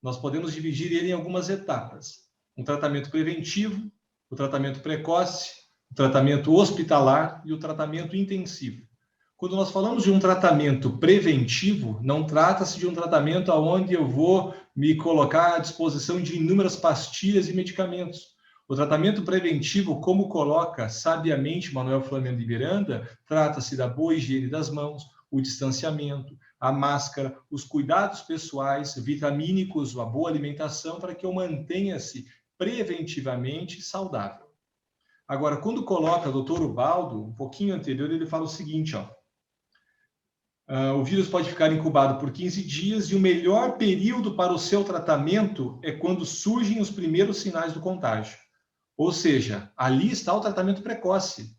nós podemos dividir ele em algumas etapas. Um tratamento preventivo, o tratamento precoce, o tratamento hospitalar e o tratamento intensivo. Quando nós falamos de um tratamento preventivo, não trata-se de um tratamento onde eu vou me colocar à disposição de inúmeras pastilhas e medicamentos. O tratamento preventivo, como coloca sabiamente Manuel Filomeno de Miranda, trata-se da boa higiene das mãos, o distanciamento, a máscara, os cuidados pessoais, vitamínicos, a boa alimentação, para que eu mantenha-se preventivamente saudável. Agora, quando coloca o Dr. Ubaldo, um pouquinho anterior, ele fala o seguinte, ó: O vírus pode ficar incubado por 15 dias e o melhor período para o seu tratamento é quando surgem os primeiros sinais do contágio. Ou seja, ali está o tratamento precoce.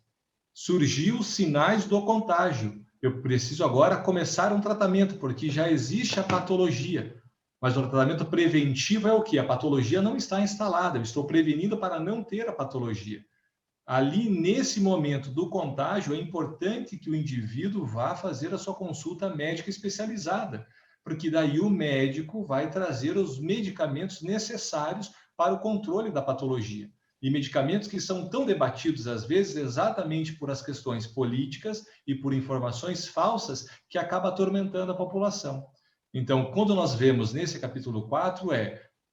Surgiu os sinais do contágio. Eu preciso agora começar um tratamento, porque já existe a patologia. Mas o tratamento preventivo é o quê? A patologia não está instalada, eu estou prevenindo para não ter a patologia. Ali, nesse momento do contágio, é importante que o indivíduo vá fazer a sua consulta médica especializada, porque daí o médico vai trazer os medicamentos necessários para o controle da patologia. E medicamentos que são tão debatidos, às vezes, exatamente por as questões políticas e por informações falsas que acaba atormentando a população. Então, quando nós vemos nesse capítulo 4,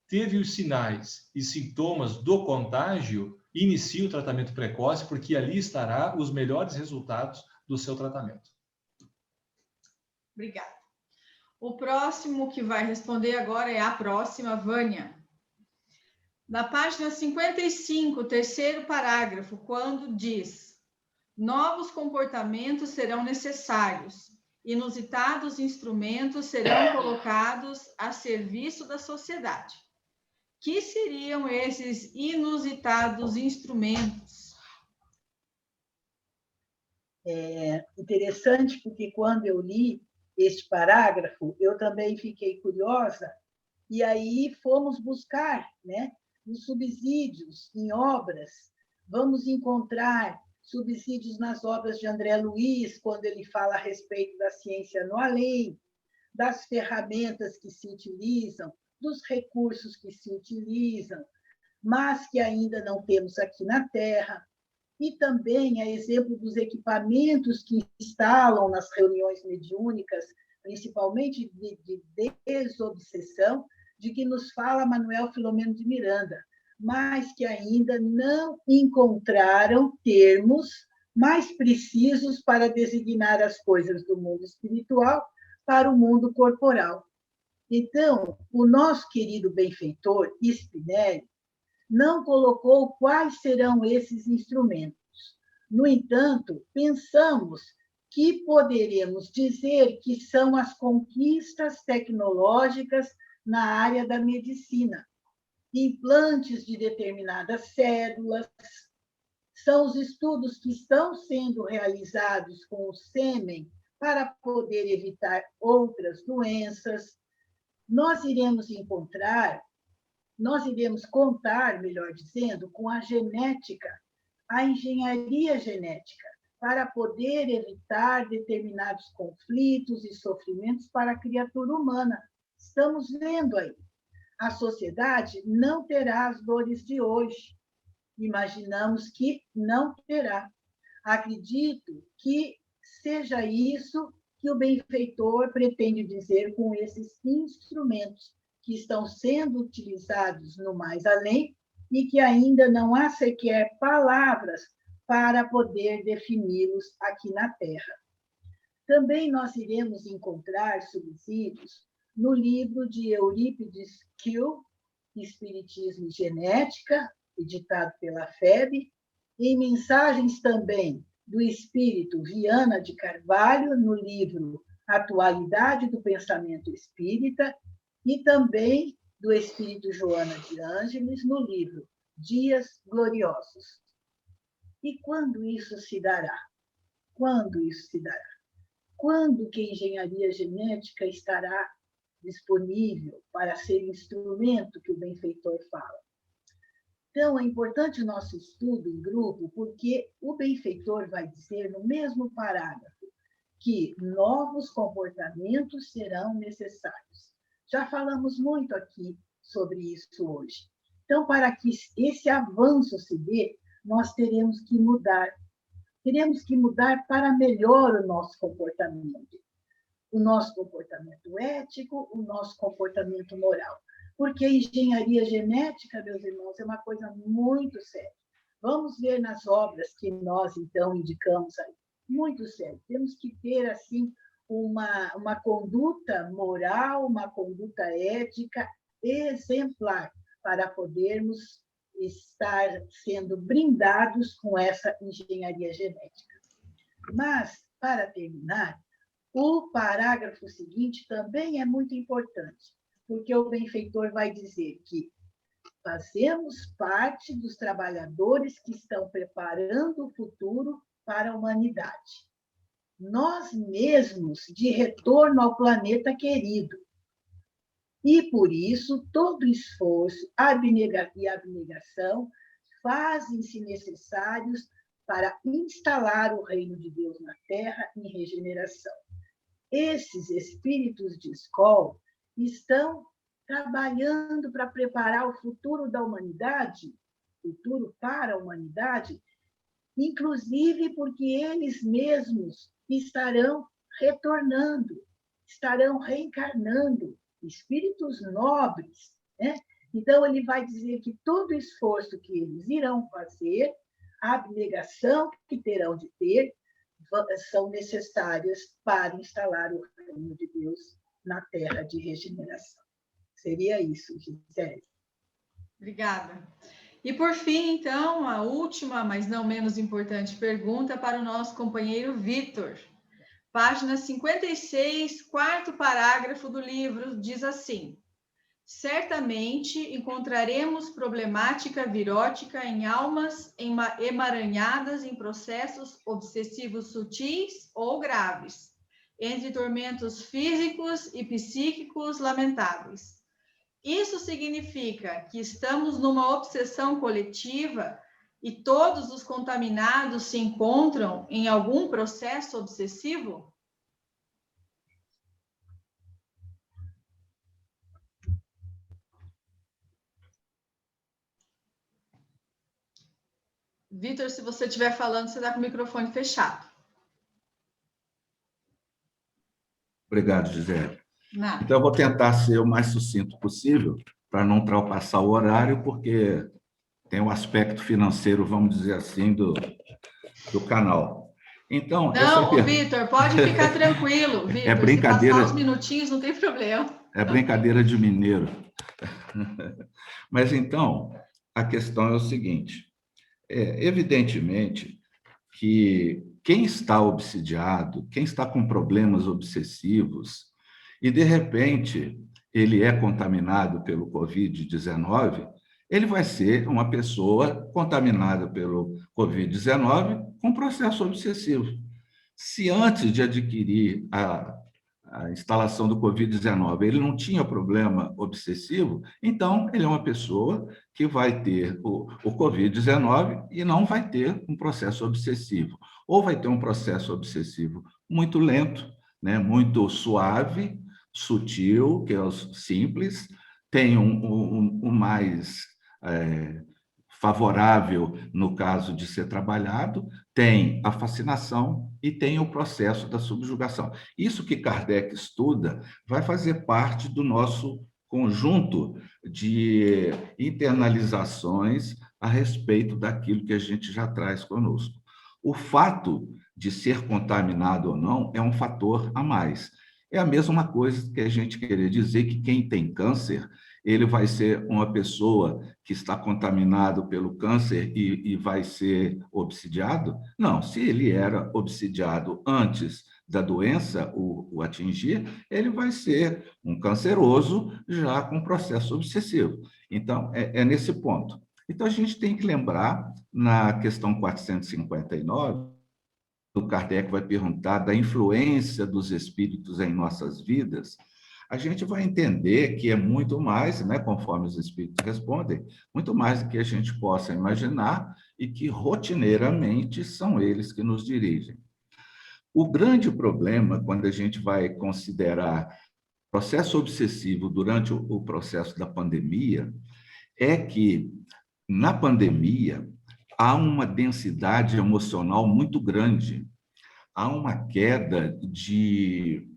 teve os sinais e sintomas do contágio, inicie o tratamento precoce, porque ali estará os melhores resultados do seu tratamento. Obrigada. O próximo que vai responder agora é a próxima, Vânia. Na página 55, terceiro parágrafo, quando diz: novos comportamentos serão necessários, inusitados instrumentos serão colocados a serviço da sociedade. Que seriam esses inusitados instrumentos? É interessante, porque quando eu li este parágrafo, eu também fiquei curiosa, e aí fomos buscar, né, os subsídios em obras. Vamos encontrar subsídios nas obras de André Luiz, quando ele fala a respeito da ciência no além, das ferramentas que se utilizam, dos recursos que se utilizam, mas que ainda não temos aqui na Terra, e também a exemplo dos equipamentos que instalam nas reuniões mediúnicas, principalmente de desobsessão, de que nos fala Manuel Filomeno de Miranda, mas que ainda não encontraram termos mais precisos para designar as coisas do mundo espiritual para o mundo corporal. Então, o nosso querido benfeitor Spinelli não colocou quais serão esses instrumentos. No entanto, pensamos que poderemos dizer que são as conquistas tecnológicas na área da medicina, implantes de determinadas células, são os estudos que estão sendo realizados com o sêmen para poder evitar outras doenças. Nós iremos contar, melhor dizendo, com a genética, a engenharia genética, para poder evitar determinados conflitos e sofrimentos para a criatura humana. Estamos vendo aí. A sociedade não terá as dores de hoje. Imaginamos que não terá. Acredito que seja isso que o benfeitor pretende dizer com esses instrumentos que estão sendo utilizados no mais além e que ainda não há sequer palavras para poder defini-los aqui na Terra. Também nós iremos encontrar subsídios no livro de Eurípides Kiel, Espiritismo e Genética, editado pela FEB, em mensagens também do espírito Viana de Carvalho, no livro Atualidade do Pensamento Espírita, e também do espírito Joana de Ângeles, no livro Dias Gloriosos. E quando isso se dará? Quando isso se dará? Quando que a engenharia genética estará disponível para ser instrumento que o benfeitor fala? Então, é importante o nosso estudo em grupo, porque o benfeitor vai dizer no mesmo parágrafo que novos comportamentos serão necessários. Já falamos muito aqui sobre isso hoje. Então, para que esse avanço se dê, nós teremos que mudar. Teremos que mudar para melhor o nosso comportamento. O nosso comportamento ético, o nosso comportamento moral. Porque a engenharia genética, meus irmãos, é uma coisa muito séria. Vamos ver nas obras que nós, então, indicamos aí. Muito sério. Temos que ter, assim, uma conduta moral, uma conduta ética exemplar para podermos estar sendo brindados com essa engenharia genética. Mas, para terminar, O parágrafo seguinte também é muito importante, porque o benfeitor vai dizer que fazemos parte dos trabalhadores que estão preparando o futuro para a humanidade. Nós mesmos de retorno ao planeta querido. E, por isso, todo esforço e abnegação fazem-se necessários para instalar o reino de Deus na Terra em regeneração. Esses espíritos de escola estão trabalhando para preparar o futuro da humanidade, futuro para a humanidade, inclusive porque eles mesmos estarão retornando, estarão reencarnando, espíritos nobres, né? Então, ele vai dizer que todo esforço que eles irão fazer, a abnegação que terão de ter, são necessárias para instalar o reino de Deus na terra de regeneração. Seria isso, Gisele. Obrigada. E, por fim, então, a última, mas não menos importante pergunta para o nosso companheiro Vitor. Página 56, quarto parágrafo do livro, diz assim: certamente encontraremos problemática virótica em almas emaranhadas em processos obsessivos sutis ou graves, entre tormentos físicos e psíquicos lamentáveis. Isso significa que estamos numa obsessão coletiva e todos os contaminados se encontram em algum processo obsessivo? Vitor, se você estiver falando, você está com o microfone fechado. Obrigado, Gisele. Nada. Então, eu vou tentar ser o mais sucinto possível para não ultrapassar o horário, porque tem um aspecto financeiro, vamos dizer assim, do canal. Então, não, Vitor, pode ficar tranquilo, Vitor. É brincadeira. Se passar uns minutinhos, não tem problema. É brincadeira de mineiro. Mas, então, a questão é o seguinte. Evidentemente que quem está obsidiado, quem está com problemas obsessivos, e, de repente, ele é contaminado pelo Covid-19, ele vai ser uma pessoa contaminada pelo Covid-19 com processo obsessivo. Se antes de adquirir a instalação do Covid-19 ele não tinha problema obsessivo, então ele é uma pessoa que vai ter o Covid-19 e não vai ter um processo obsessivo. Ou vai ter um processo obsessivo muito lento, né, muito suave, sutil, que é o simples, tem um mais favorável no caso de ser trabalhado, tem a fascinação e tem o processo da subjugação. Isso que Kardec estuda vai fazer parte do nosso conjunto de internalizações a respeito daquilo que a gente já traz conosco. O fato de ser contaminado ou não é um fator a mais. É a mesma coisa que a gente querer dizer que quem tem câncer, ele vai ser uma pessoa que está contaminado pelo câncer e vai ser obsidiado? Não, se ele era obsidiado antes da doença o atingir, ele vai ser um canceroso já com processo obsessivo. Então, é nesse ponto. Então, a gente tem que lembrar, na questão 459, o Kardec vai perguntar da influência dos espíritos em nossas vidas, a gente vai entender que é muito mais, né, conforme os espíritos respondem, muito mais do que a gente possa imaginar e que rotineiramente são eles que nos dirigem. O grande problema, quando a gente vai considerar processo obsessivo durante o processo da pandemia, é que, na pandemia, há uma densidade emocional muito grande, há uma queda de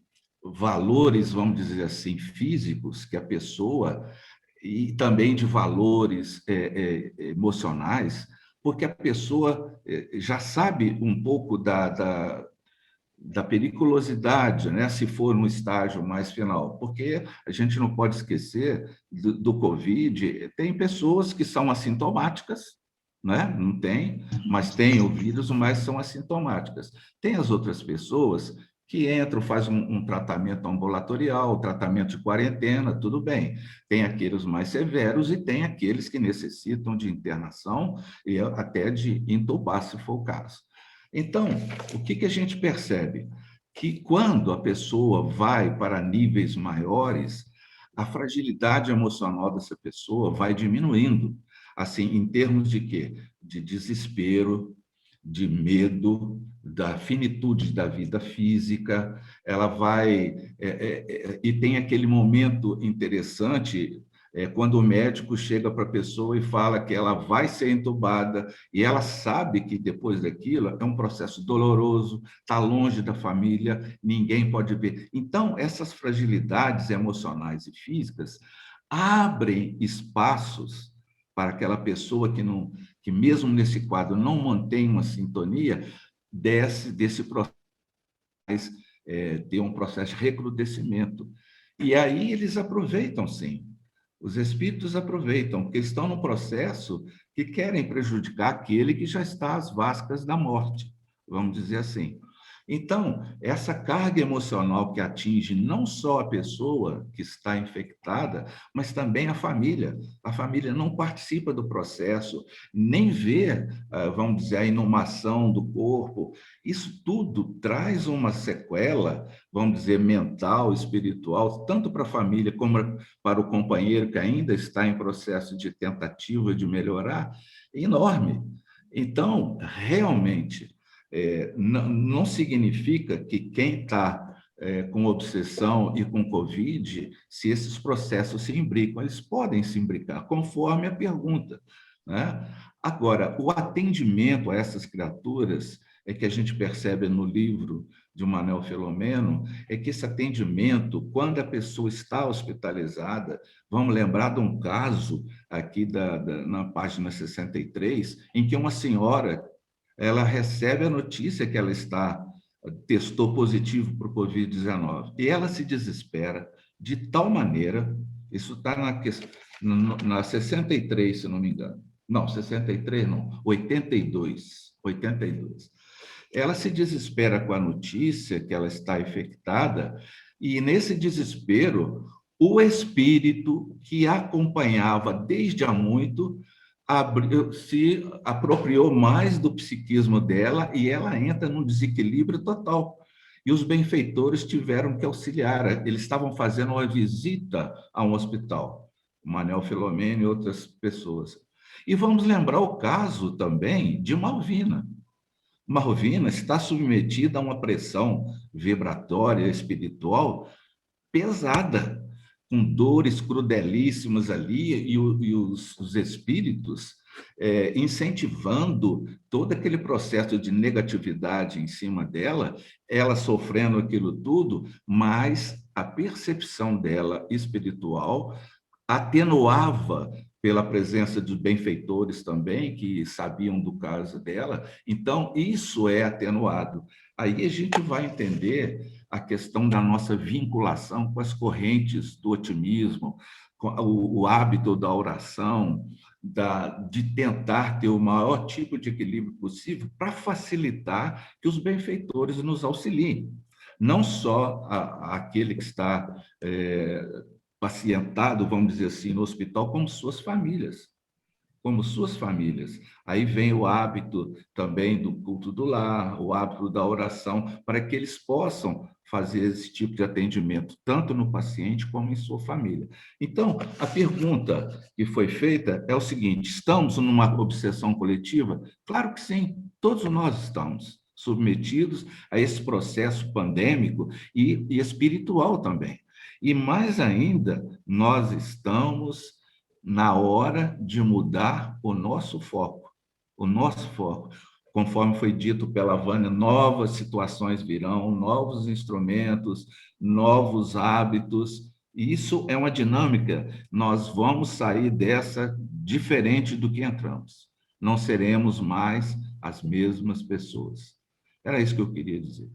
valores, vamos dizer assim, físicos que a pessoa, e também de valores emocionais, porque a pessoa já sabe um pouco da periculosidade, né, se for no estágio mais final, porque a gente não pode esquecer do Covid, tem pessoas que são assintomáticas, né? Não tem, mas tem o vírus, mas são assintomáticas. Tem as outras pessoas que entram, faz um tratamento ambulatorial, tratamento de quarentena, tudo bem. Tem aqueles mais severos e tem aqueles que necessitam de internação e até de intubar, se for o caso. Então, o que a gente percebe? Que quando a pessoa vai para níveis maiores, a fragilidade emocional dessa pessoa vai diminuindo, assim, em termos de quê? De desespero, de medo, da finitude da vida física, ela vai... e tem aquele momento interessante, quando o médico chega para a pessoa e fala que ela vai ser entubada, e ela sabe que depois daquilo é um processo doloroso, está longe da família, ninguém pode ver. Então, essas fragilidades emocionais e físicas abrem espaços para aquela pessoa que mesmo nesse quadro não mantém uma sintonia, desse processo, ter um processo de recrudescimento. E aí eles aproveitam, sim. Os espíritos aproveitam, porque estão no processo que querem prejudicar aquele que já está às vascas da morte, vamos dizer assim. Então, essa carga emocional que atinge não só a pessoa que está infectada, mas também a família. A família não participa do processo, nem vê, vamos dizer, a inumação do corpo. Isso tudo traz uma sequela, vamos dizer, mental, espiritual, tanto para a família como para o companheiro que ainda está em processo de tentativa de melhorar, enorme. Então, realmente... não significa que quem está com obsessão e com Covid, se esses processos se imbricam, eles podem se imbricar, conforme a pergunta, né? Agora, o atendimento a essas criaturas, é que a gente percebe no livro de Manuel Filomeno, é que esse atendimento, quando a pessoa está hospitalizada, vamos lembrar de um caso aqui na página 63, em que uma senhora ela recebe a notícia que ela testou positivo para o Covid-19 e ela se desespera de tal maneira, isso está na 63, se não me engano. Não, 63 não, 82. Ela se desespera com a notícia que ela está infectada e, nesse desespero, o espírito que a acompanhava desde há muito se apropriou mais do psiquismo dela e ela entra num desequilíbrio total. E os benfeitores tiveram que auxiliar. Eles estavam fazendo uma visita a um hospital, o Manuel Filomeno e outras pessoas. E vamos lembrar o caso também de Malvina. Malvina está submetida a uma pressão vibratória espiritual pesada, com dores crudelíssimas ali, e os espíritos incentivando todo aquele processo de negatividade em cima dela, ela sofrendo aquilo tudo, mas a percepção dela espiritual atenuava pela presença de benfeitores também, que sabiam do caso dela. Então, isso é atenuado. Aí a gente vai entender a questão da nossa vinculação com as correntes do otimismo, com o hábito da oração, de tentar ter o maior tipo de equilíbrio possível para facilitar que os benfeitores nos auxiliem. Não só aquele que está pacientado, vamos dizer assim, no hospital, como suas famílias. Aí vem o hábito também do culto do lar, o hábito da oração, para que eles possam fazer esse tipo de atendimento, tanto no paciente como em sua família. Então, a pergunta que foi feita é o seguinte: estamos numa obsessão coletiva? Claro que sim, todos nós estamos submetidos a esse processo pandêmico e espiritual também. E mais ainda, nós estamos na hora de mudar o nosso foco. Conforme foi dito pela Vânia, novas situações virão, novos instrumentos, novos hábitos. Isso é uma dinâmica. Nós vamos sair dessa diferente do que entramos. Não seremos mais as mesmas pessoas. Era isso que eu queria dizer.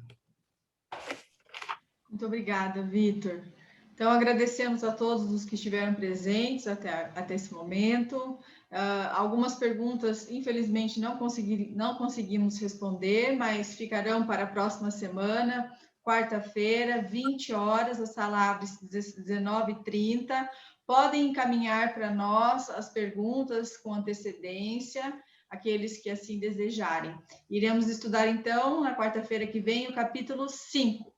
Muito obrigada, Vitor. Então, agradecemos a todos os que estiveram presentes até esse momento. Algumas perguntas, infelizmente, não conseguimos responder, mas ficarão para a próxima semana, quarta-feira, 20 horas, a sala abre 19h30. Podem encaminhar para nós as perguntas com antecedência, aqueles que assim desejarem. Iremos estudar, então, na quarta-feira que vem, o capítulo 5.